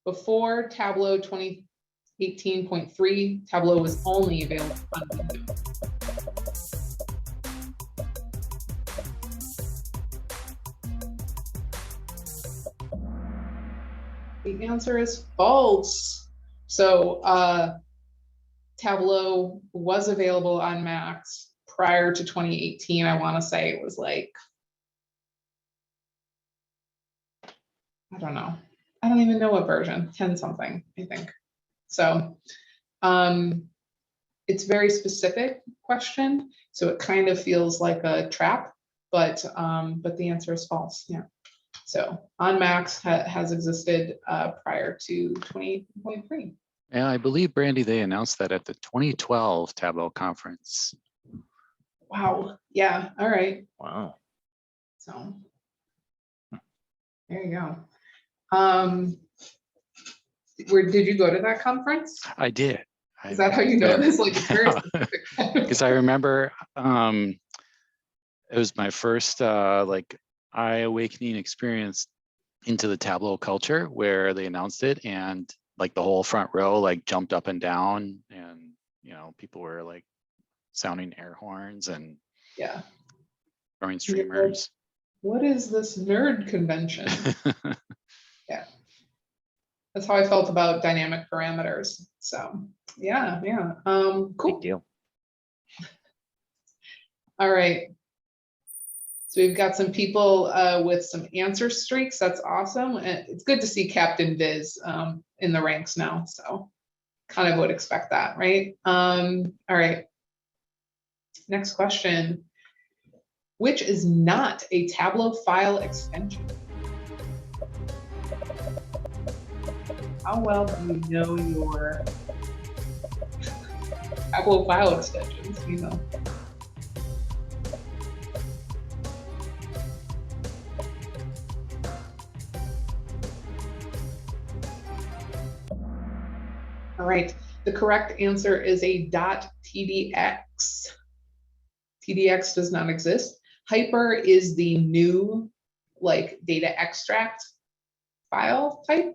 Before Tableau 2018.3, Tableau was only available on Windows. The answer is false. So Tableau was available on Macs prior to 2018. I want to say it was like, I don't know. I don't even know what version, 10 something, I think. So it's very specific question. So it kind of feels like a trap, but the answer is false. Yeah. So on Macs has existed prior to 20.3. Yeah, I believe, Brandy, they announced that at the 2012 Tableau conference. Wow. Yeah. All right. Wow. So there you go. Did you go to that conference? I did. Is that how you know this? Like, it's very specific. Because I remember it was my first like eye-awakening experience into the Tableau culture where they announced it, and like the whole front row like jumped up and down, and you know, people were like sounding air horns and Yeah. throwing streamers. What is this nerd convention? Yeah. That's how I felt about dynamic parameters. So yeah. Big Cool. deal. All right. So we've got some people with some answer streaks. That's awesome. And it's good to see Captain Viz in the ranks now. So kind of would expect that, right? All right. Next question. Which is not a Tableau file extension? How well do you know your Tableau file extensions? You know. All right, the correct answer is a .tdx. TDX does not exist. Hyper is the new like data extract file type.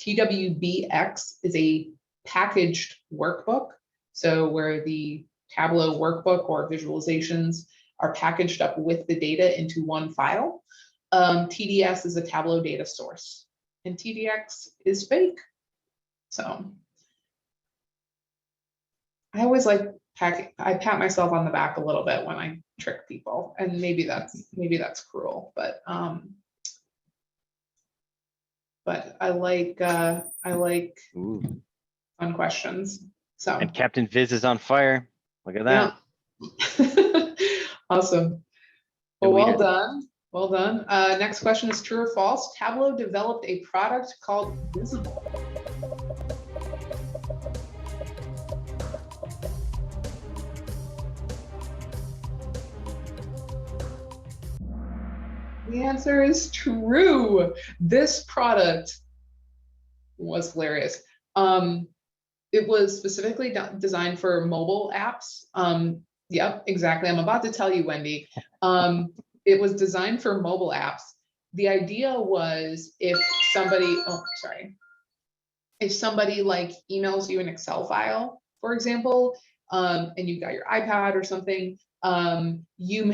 TWBX is a packaged workbook. So where the Tableau workbook or visualizations are packaged up with the data into one file. TDS is a Tableau data source, and TDX is fake. So I always like I pat myself on the back a little bit when I trick people, and maybe that's cruel, but I like Ooh. fun questions. So And Captain Viz is on fire. Look at that. yeah. Awesome. The Well, well leader. done. Well done. Next question is true or false. Tableau developed a product called Visible. The answer is true. This product was hilarious. It was specifically designed for mobile apps. Yep, exactly. I'm about to tell you, Wendy. It was designed for mobile apps. The idea was if somebody like emails you an Excel file, for example, and you got your iPad or something, you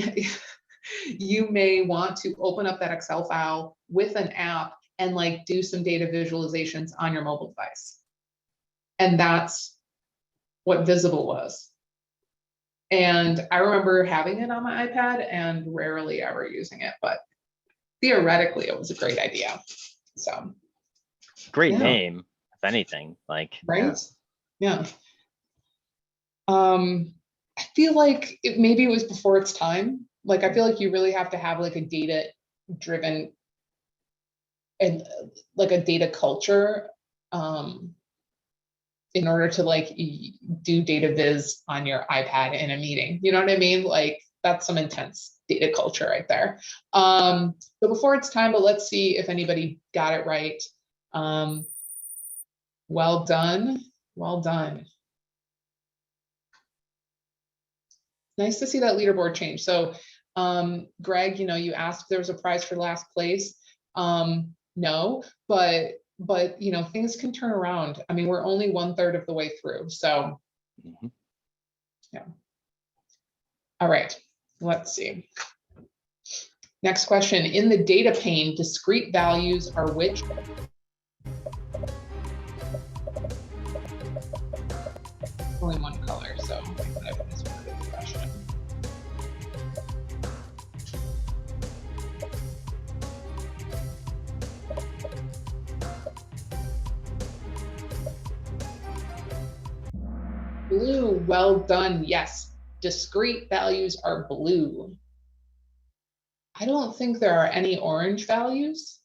may want to open up that Excel file with an app and like do some data visualizations on your mobile device. And that's what Visible was. And I remember having it on my iPad and rarely ever using it, but theoretically it was a great idea. So Great yeah. name, if anything. Like, right? Yeah. I feel like maybe it was before its time. Like, I feel like you really have to have like a data driven and like a data culture in order to like do data viz on your iPad in a meeting. You know what I mean? Like, that's some intense data culture right there. But before it's time, but let's see if anybody got it right. Well done. Well done. Nice to see that leaderboard change. So Greg, you know, you asked if there was a prize for last place. No, but you know, things can turn around. I mean, we're only 1/3 of the way through. So yeah. All right, let's see. Next question. In the data pane, discrete values are which? Only one color, so this one is a question. Blue, well done. Yes, discrete values are blue. I don't think there are any orange values.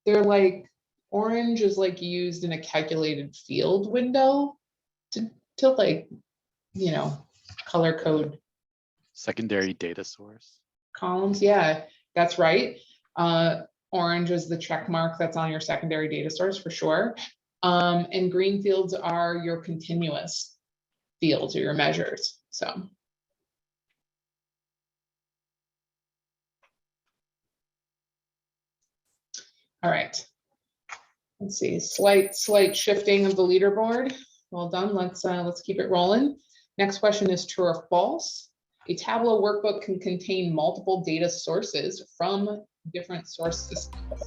They're like, orange is like used in a calculated field window to like, you know, color code Secondary data source. columns. Yeah, that's right. Orange is the check mark that's on your secondary data source for sure. And green fields are your continuous fields or your measures. So. All right. Let's see, slight shifting of the leaderboard. Well done. Let's keep it rolling. Next question is true or false. A Tableau workbook can contain multiple data sources from different source systems.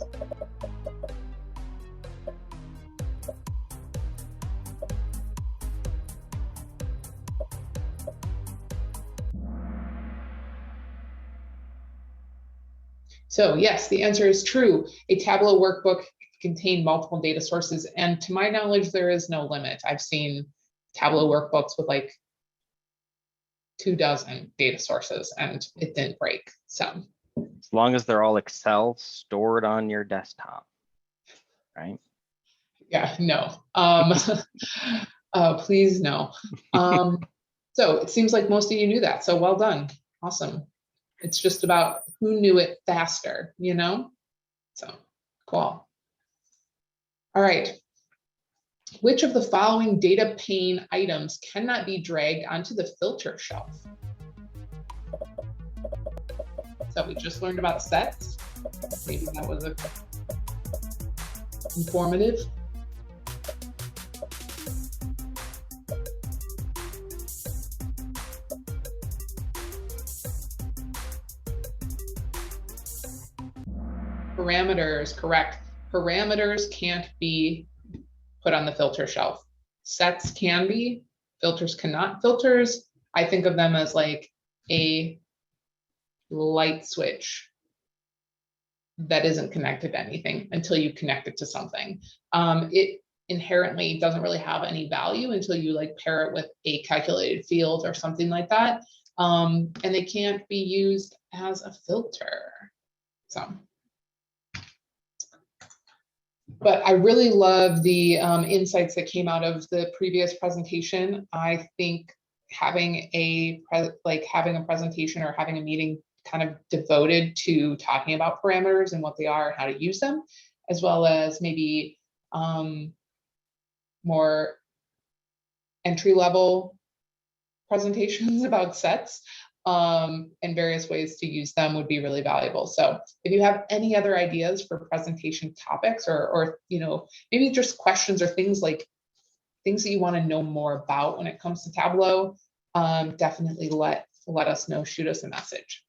So yes, the answer is true. A Tableau workbook contain multiple data sources, and to my knowledge, there is no limit. I've seen Tableau workbooks with like 24 data sources, and it didn't break. So As long as they're all Excel stored on your desktop, right? yeah, no. Please no. So it seems like most of you knew that. So well done. Awesome. It's just about who knew it faster, you know? So cool. All right. Which of the following data pane items cannot be dragged onto the filter shelf? So we just learned about sets. Maybe that was informative. Parameters, correct. Parameters can't be put on the filter shelf. Sets can be, filters cannot. Filters, I think of them as like a light switch that isn't connected to anything until you connect it to something. It inherently doesn't really have any value until you like pair it with a calculated field or something like that. And they can't be used as a filter. So. But I really love the insights that came out of the previous presentation. I think having a presentation or having a meeting kind of devoted to talking about parameters and what they are and how to use them, as well as maybe more entry-level presentations about sets and various ways to use them would be really valuable. So if you have any other ideas for presentation topics or you know, maybe just questions or things that you want to know more about when it comes to Tableau, definitely let us know, shoot us a message.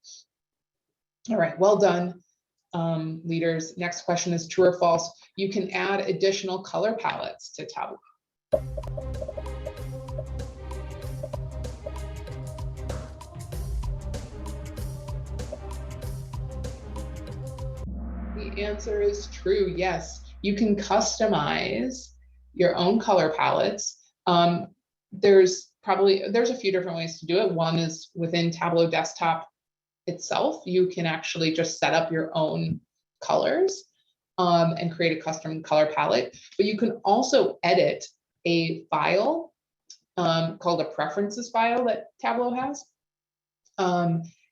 All right, well done, leaders. Next question is true or false. You can add additional color palettes to Tableau. The answer is true. Yes, you can customize your own color palettes. There's a few different ways to do it. One is within Tableau Desktop itself. You can actually just set up your own colors and create a custom color palette. But you can also edit a file called a preferences file that Tableau has.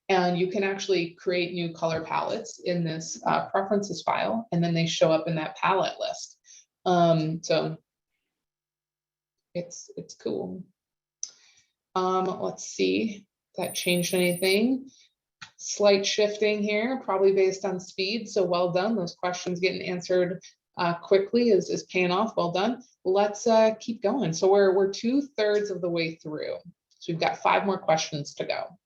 And you can actually create new color palettes in this preferences file, and then they show up in that palette list. So it's cool. Let's see if that changed anything. Slight shifting here, probably based on speed. So well done. Those questions getting answered quickly is paying off. Well done. Let's keep going. So we're 2/3 of the way through. So we've got 5 more questions to go.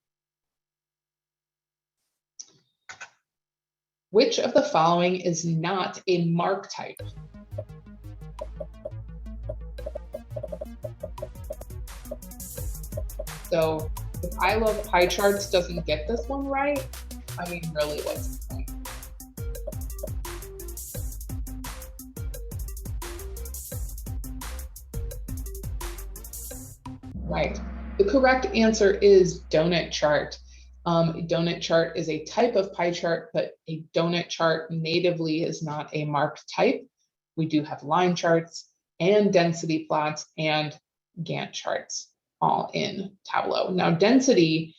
Which of the following is not a mark type? So if I love pie charts doesn't get this one right, I mean, really, what's the point? Right. The correct answer is donut chart. A donut chart is a type of pie chart, but a donut chart natively is not a marked type. We do have line charts and density plots and Gantt charts all in Tableau. Now, density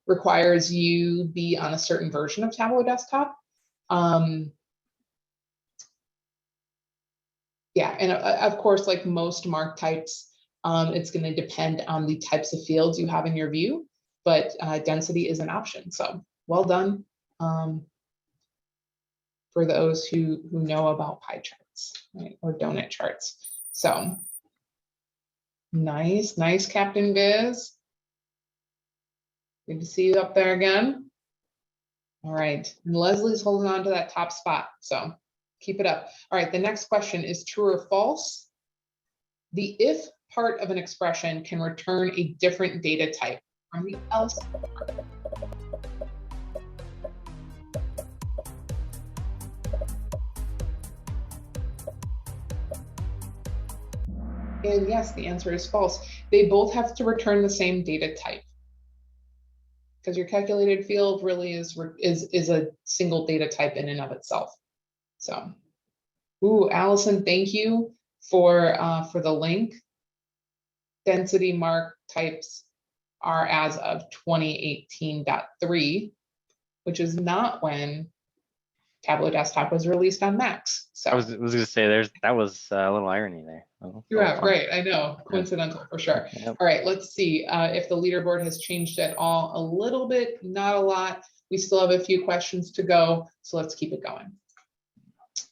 requires you be on a certain version of Tableau Desktop. Yeah, and of course, like most mark types, it's going to depend on the types of fields you have in your view, but density is an option. So well done for those who know about pie charts, right, or donut charts. So nice, nice, Captain Viz. Good to see you up there again. All right, and Leslie's holding on to that top spot, so keep it up. All right, the next question is true or false. The if part of an expression can return a different data type from the else part. And yes, the answer is false. They both have to return the same data type, because your calculated field really is a single data type in and of itself. So, ooh, Allison, thank you for the link. Density mark types are as of 2018.3, which is not when Tableau Desktop was released on Macs. So I was gonna say that was a little irony there. yeah, right. I know, coincidental for sure. Yep. All right, let's see if the leaderboard has changed at all. A little bit, not a lot. We still have a few questions to go, so let's keep it going.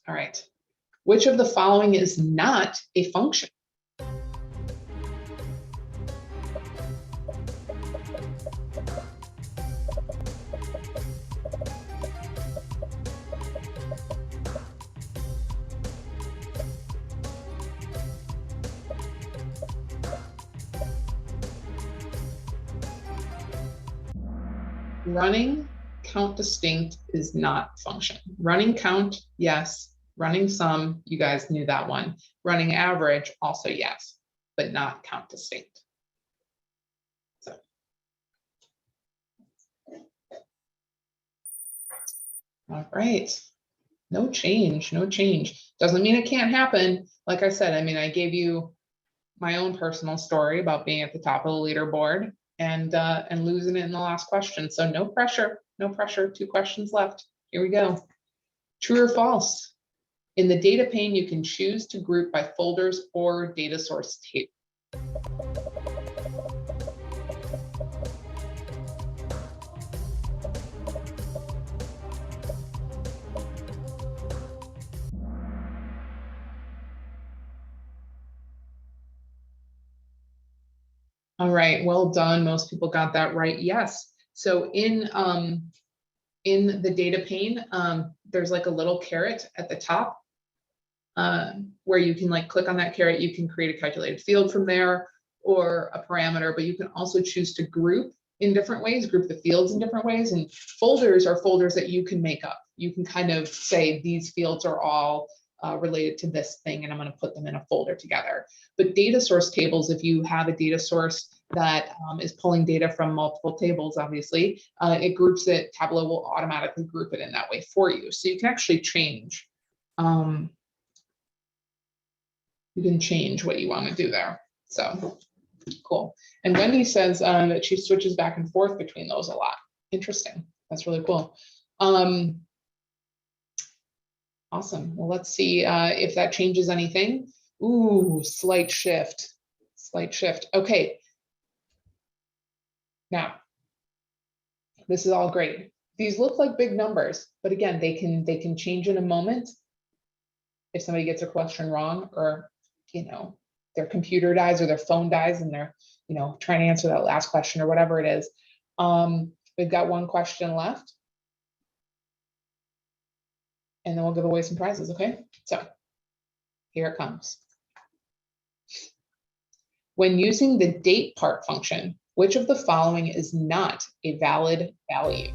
All right, which of the following is not a function? Running count distinct is not function. Running count, yes. Running sum, you guys knew that one. Running average, also yes, but not count distinct. So. All right, no change, no change. Doesn't mean it can't happen. Like I said, I mean, I gave you my own personal story about being at the top of the leaderboard and losing it in the last question. So no pressure, no pressure. 2 questions left. Here we go. True or false? In the data pane, you can choose to group by folders or data source table. All right, well done. Most people got that right. Yes. So in the data pane, there's like a little caret at the top where you can like click on that caret. You can create a calculated field from there or a parameter, but you can also choose to group in different ways, group the fields in different ways. And folders are folders that you can make up. You can kind of say these fields are all related to this thing, and I'm going to put them in a folder together. But data source tables, if you have a data source that is pulling data from multiple tables, obviously, it groups it. Tableau will automatically group it in that way for you. So you can actually change. You can change what you want to do there. So cool. And Wendy says that she switches back and forth between those a lot. Interesting. That's really cool. Awesome. Well, let's see if that changes anything. Ooh, slight shift. Slight shift. Okay. Now, this is all great. These look like big numbers, but again, they can change in a moment if somebody gets a question wrong, or their computer dies or their phone dies and they're trying to answer that last question or whatever it is. We've got 1 question left. And then we'll give away some prizes, okay? So here it comes. When using the date part function, which of the following is not a valid value?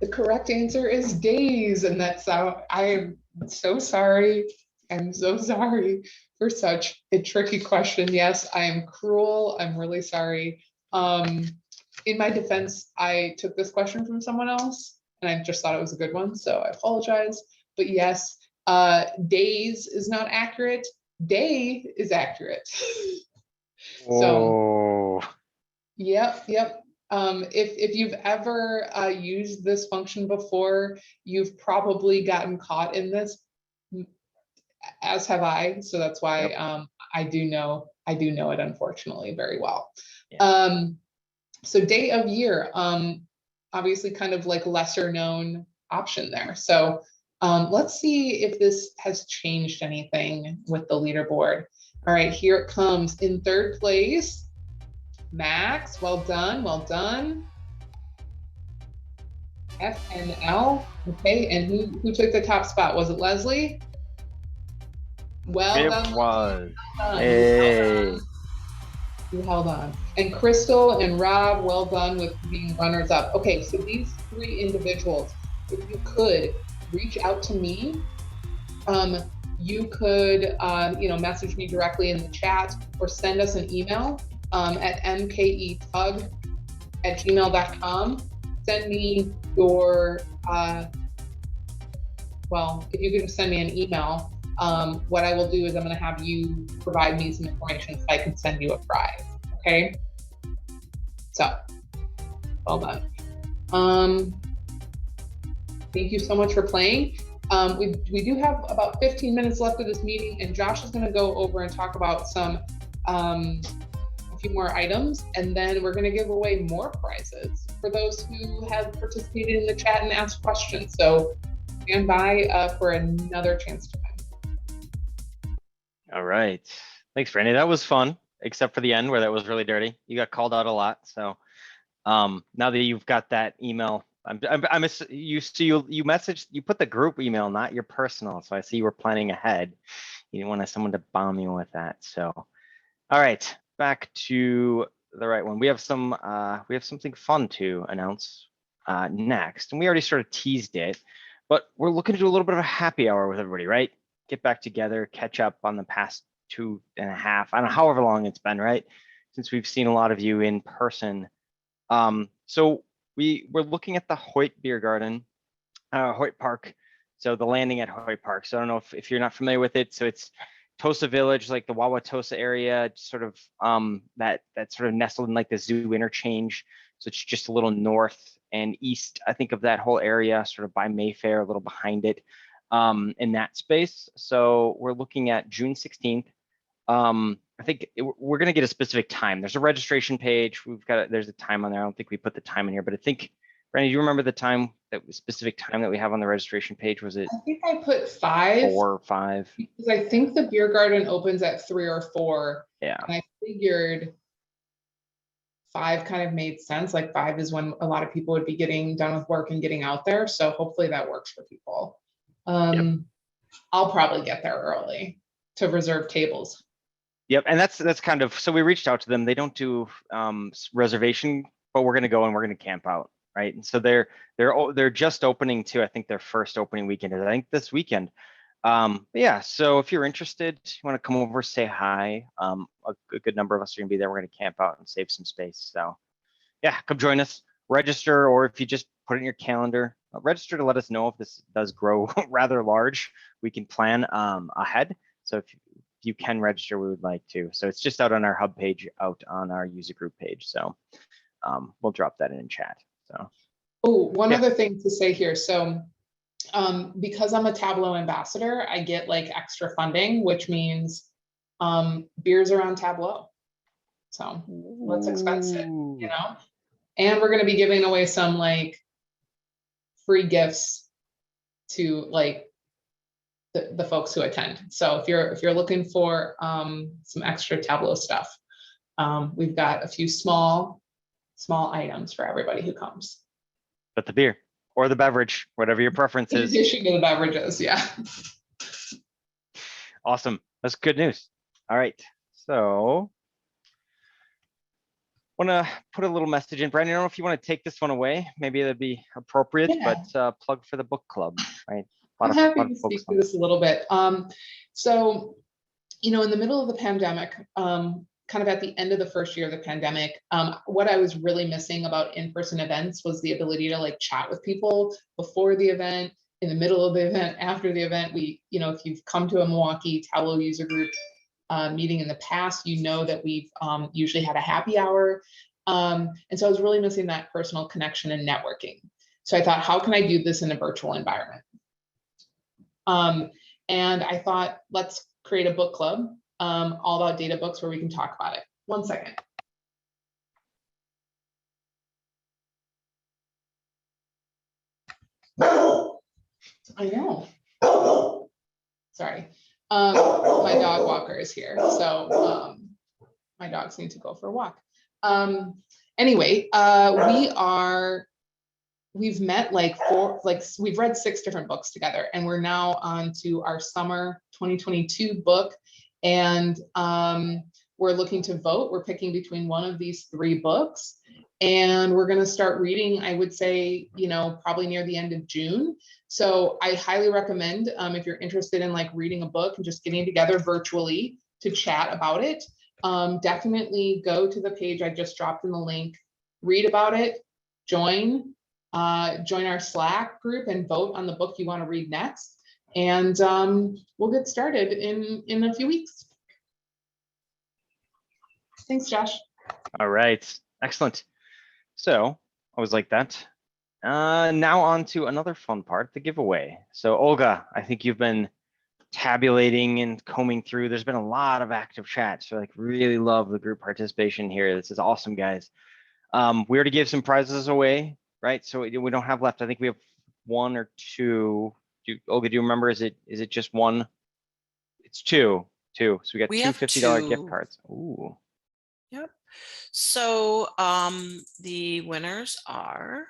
The correct answer is days, and that's how I am so sorry. I'm so sorry for such a tricky question. Yes, I am cruel. I'm really sorry. In my defense, I took this question from someone else and I just thought it was a good one, so I apologize. But yes, days is not accurate. Day is accurate. So, Oh, yep. If you've ever used this function before, you've probably gotten caught in this, as have I. So that's why I do know it, unfortunately, very well. Yeah. So day of year, obviously kind of like lesser known option there. So let's see if this has changed anything with the leaderboard. All right, here it comes. In third place, Max, well done, well done. FNL, okay, and who took the top spot? Was it Leslie? Well it done, was. Leslie. Hey. You held on. And Crystal and Rob, well done with being runners up. Okay, so these three individuals, if you could reach out to me, you could message me directly in the chat or send us an email at mketug@gmail.com. Send me your, if you could just send me an email, what I will do is I'm going to have you provide me some information so I can send you a prize. Okay. So, well done. Thank you so much for playing. We do have about 15 minutes left of this meeting, and Josh is going to go over and talk about some a few more items, and then we're going to give away more prizes for those who have participated in the chat and asked questions. So stand by for another chance to win. All right. Thanks, Brandy. That was fun, except for the end where that was really dirty. You got called out a lot. So now that you've got that email, you put the group email, not your personal. So I see you were planning ahead. You didn't want someone to bomb you with that. So, all right, back to the right one. We have something fun to announce next, and we already sort of teased it, but we're looking to do a little bit of a happy hour with everybody, right? Get back together, catch up on the past 2.5, I don't know, however long it's been, right? Since we've seen a lot of you in person. So we're looking at the Hoyt Beer Garden, Hoyt Park. So the landing at Hoyt Park. So I don't know if you're not familiar with it. So it's Tosa Village, like the Wauwatosa area, sort of that sort of nestled in like the zoo interchange. So it's just a little north and east, I think, of that whole area, sort of by Mayfair, a little behind it, in that space. So we're looking at June 16th. I think we're going to get a specific time. There's a registration page. There's a time on there. I don't think we put the time in here, but I think, Brandy, do you remember the time, specific time that we have on the registration page? Was it? I think I put 5. 4 or 5. Because I think the beer garden opens at 3 or 4. Yeah. And I figured 5 kind of made sense. Like 5 is when a lot of people would be getting done with work and getting out there. So hopefully that works for people. I'll probably get there early to reserve tables. Yep, and that's kind of, so we reached out to them. They don't do reservation, but we're going to go and we're going to camp out, right? And so they're just opening too. I think their first opening weekend is, I think, this weekend. Yeah, so if you're interested, you want to come over, say hi. A good number of us are going to be there. We're going to camp out and save some space. So yeah, come join us. Register, or if you just put it in your calendar, register to let us know if this does grow rather large. We can plan ahead. So if you can register, we would like to. So it's just out on our hub page, out on our user group page. So we'll drop that in chat. So. Oh, one other thing to say here. So because I'm a Tableau ambassador, I get like extra funding, which means beers are on Tableau. So let's expense it, you know? And we're going to be giving away some like free gifts to like the folks who attend. So if you're looking for some extra Tableau stuff, we've got a few small items for everybody who comes. But the beer or the beverage, whatever your preference is. In addition to the beverages, yeah. Awesome. That's good news. All right. So want to put a little message in. Brandon, I don't know if you want to take this one away. Maybe that'd be appropriate, but plug for the book club, right? I'm happy to speak to this a little bit. So, you know, in the middle of the pandemic, kind of at the end of the first year of the pandemic, what I was really missing about in-person events was the ability to like chat with people before the event, in the middle of the event, after the event. If you've come to a Milwaukee Tableau user group meeting in the past, you know that we've usually had a happy hour. And so I was really missing that personal connection and networking. So I thought, how can I do this in a virtual environment? And I thought, let's create a book club, all about data books where we can talk about it. One second. I know. Sorry. My dog walker is here. So my dogs need to go for a walk. Anyway, we've met we've read 6 different books together, and we're now on to our summer 2022 book. And we're looking to vote. We're picking between one of these 3 books, and we're going to start reading, I would say, probably near the end of June. So I highly recommend, if you're interested in like reading a book and just getting together virtually to chat about it, definitely go to the page I just dropped in the link, read about it, join our Slack group and vote on the book you want to read next. And we'll get started in a few weeks. Thanks, Josh. All right, excellent. So I was like that. Now on to another fun part, the giveaway. So Olga, I think you've been tabulating and combing through. There's been a lot of active chats. So like really love the group participation here. This is awesome, guys. We already gave some prizes away, right? So we don't have left. I think we have 1 or 2. Olga, do you remember? Is it just 1? It's 2. So we got 2 $50 gift cards. Ooh. Yep. So the winners are,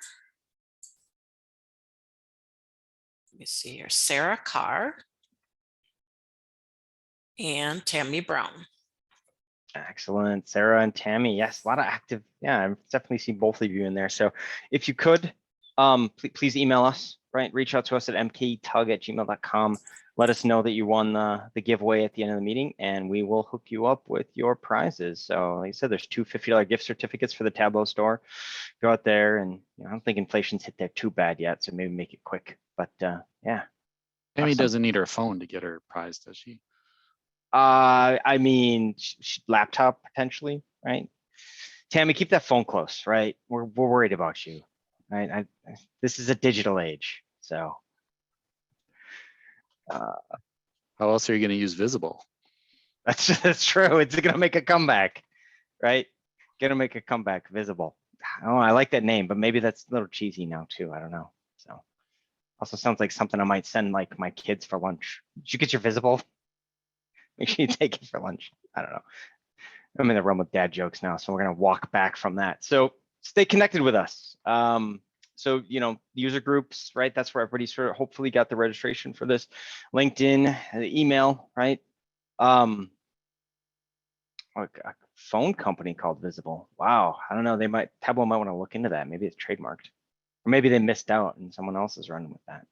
let me see here, Sarah Carr and Tammy Brown. Excellent. Sarah and Tammy. Yes, a lot of active. Yeah, I've definitely seen both of you in there. So if you could, please email us, right? Reach out to us at mketug@gmail.com. Let us know that you won the giveaway at the end of the meeting, and we will hook you up with your prizes. So like I said, there's 2 $50 gift certificates for the Tableau store. Go out there, and I don't think inflation's hit there too bad yet, so maybe make it quick. But yeah. Tammy Awesome. doesn't need her phone to get her prize, does she? I mean, laptop potentially, right? Tammy, keep that phone close, right? We're worried about you, right? This is a digital age, so. How else are you going to use Visible? That's true. It's gonna make a comeback, right? Gonna make a comeback. Visible. Oh, I like that name, but maybe that's a little cheesy now too. I don't know. So, also sounds like something I might send like my kids for lunch. Did you get your Visible? Make sure you take it for lunch. I don't know. I'm in the realm of dad jokes now, so we're gonna walk back from that. So stay connected with us. So user groups, right? That's where everybody sort of hopefully got the registration for this. LinkedIn, the email, right? A phone company called Visible. Wow, I don't know. Tableau might want to look into that. Maybe it's trademarked, or maybe they missed out and someone else is running with that.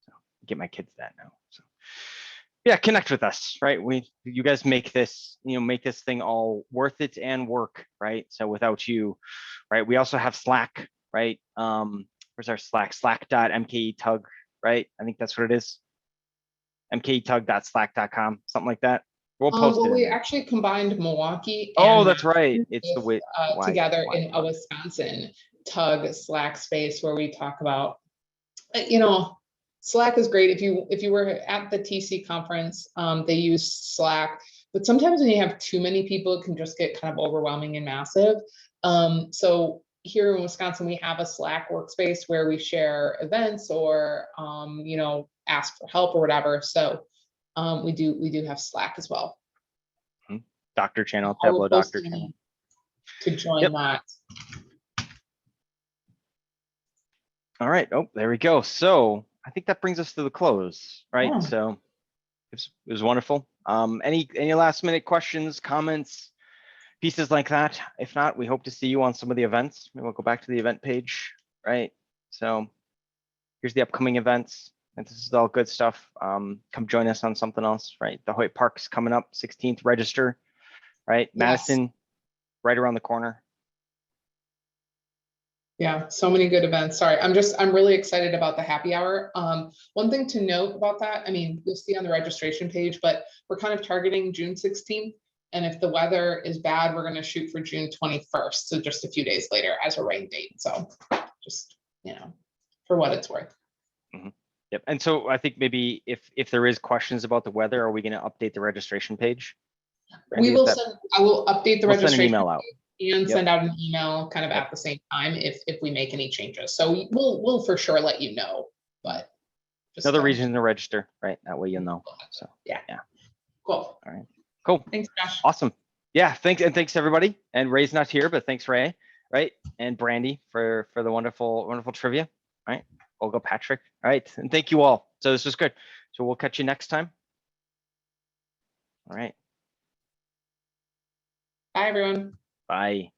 So get my kids that now. So. Yeah, connect with us, right? You guys make this, make this thing all worth it and work, right? So without you, right? We also have Slack, right? Where's our Slack? Slack.mketug, right? I think that's what it is. mketug.slack.com, something like that. We'll post it. We actually combined Milwaukee. Oh, that's right. It's the way together in a Wisconsin Tug Slack space where we talk about, Slack is great. If you were at the TC conference, they use Slack, but sometimes when you have too many people, it can just get kind of overwhelming and massive. So here in Wisconsin, we have a Slack workspace where we share events or ask for help or whatever. So we do have Slack as well. Doctor channel, Tableau Doctor channel. To join that. All right. Oh, there we go. So I think that brings us to the close, right? Yeah. So it was wonderful. Any last minute questions, comments, pieces like that? If not, we hope to see you on some of the events. Maybe we'll go back to the event page, right? So here's the upcoming events. And this is all good stuff. Come join us on something else, right? The Hoyt Park's coming up, 16th, register. right? Yes. Madison, right around the corner. Yeah, so many good events. Sorry, I'm really excited about the happy hour. One thing to note about that, I mean, you'll see on the registration page, but we're kind of targeting June 16th. And if the weather is bad, we're gonna shoot for June 21st. So just a few days later as a rain date. So just, for what it's worth. Yep. And so I think maybe if there is questions about the weather, are we going to update the registration page? Randy, We is will that- send, I will update the We'll send an registration email out. and Yep. send out an email kind of Yep. at the same time if we make any changes. So we'll for sure let you know, but. just, Another reason to register, right? That way you'll know. So, Yeah. Yeah. Cool. All right. Cool. Thanks, Josh. Awesome. Yeah. Thanks everybody. And Ray's not here, but thanks Ray, right? And Brandy for the wonderful trivia, right? Olga, Patrick. All right. And thank you all. So this was good. So we'll catch you next time. All right. Bye, everyone. Bye.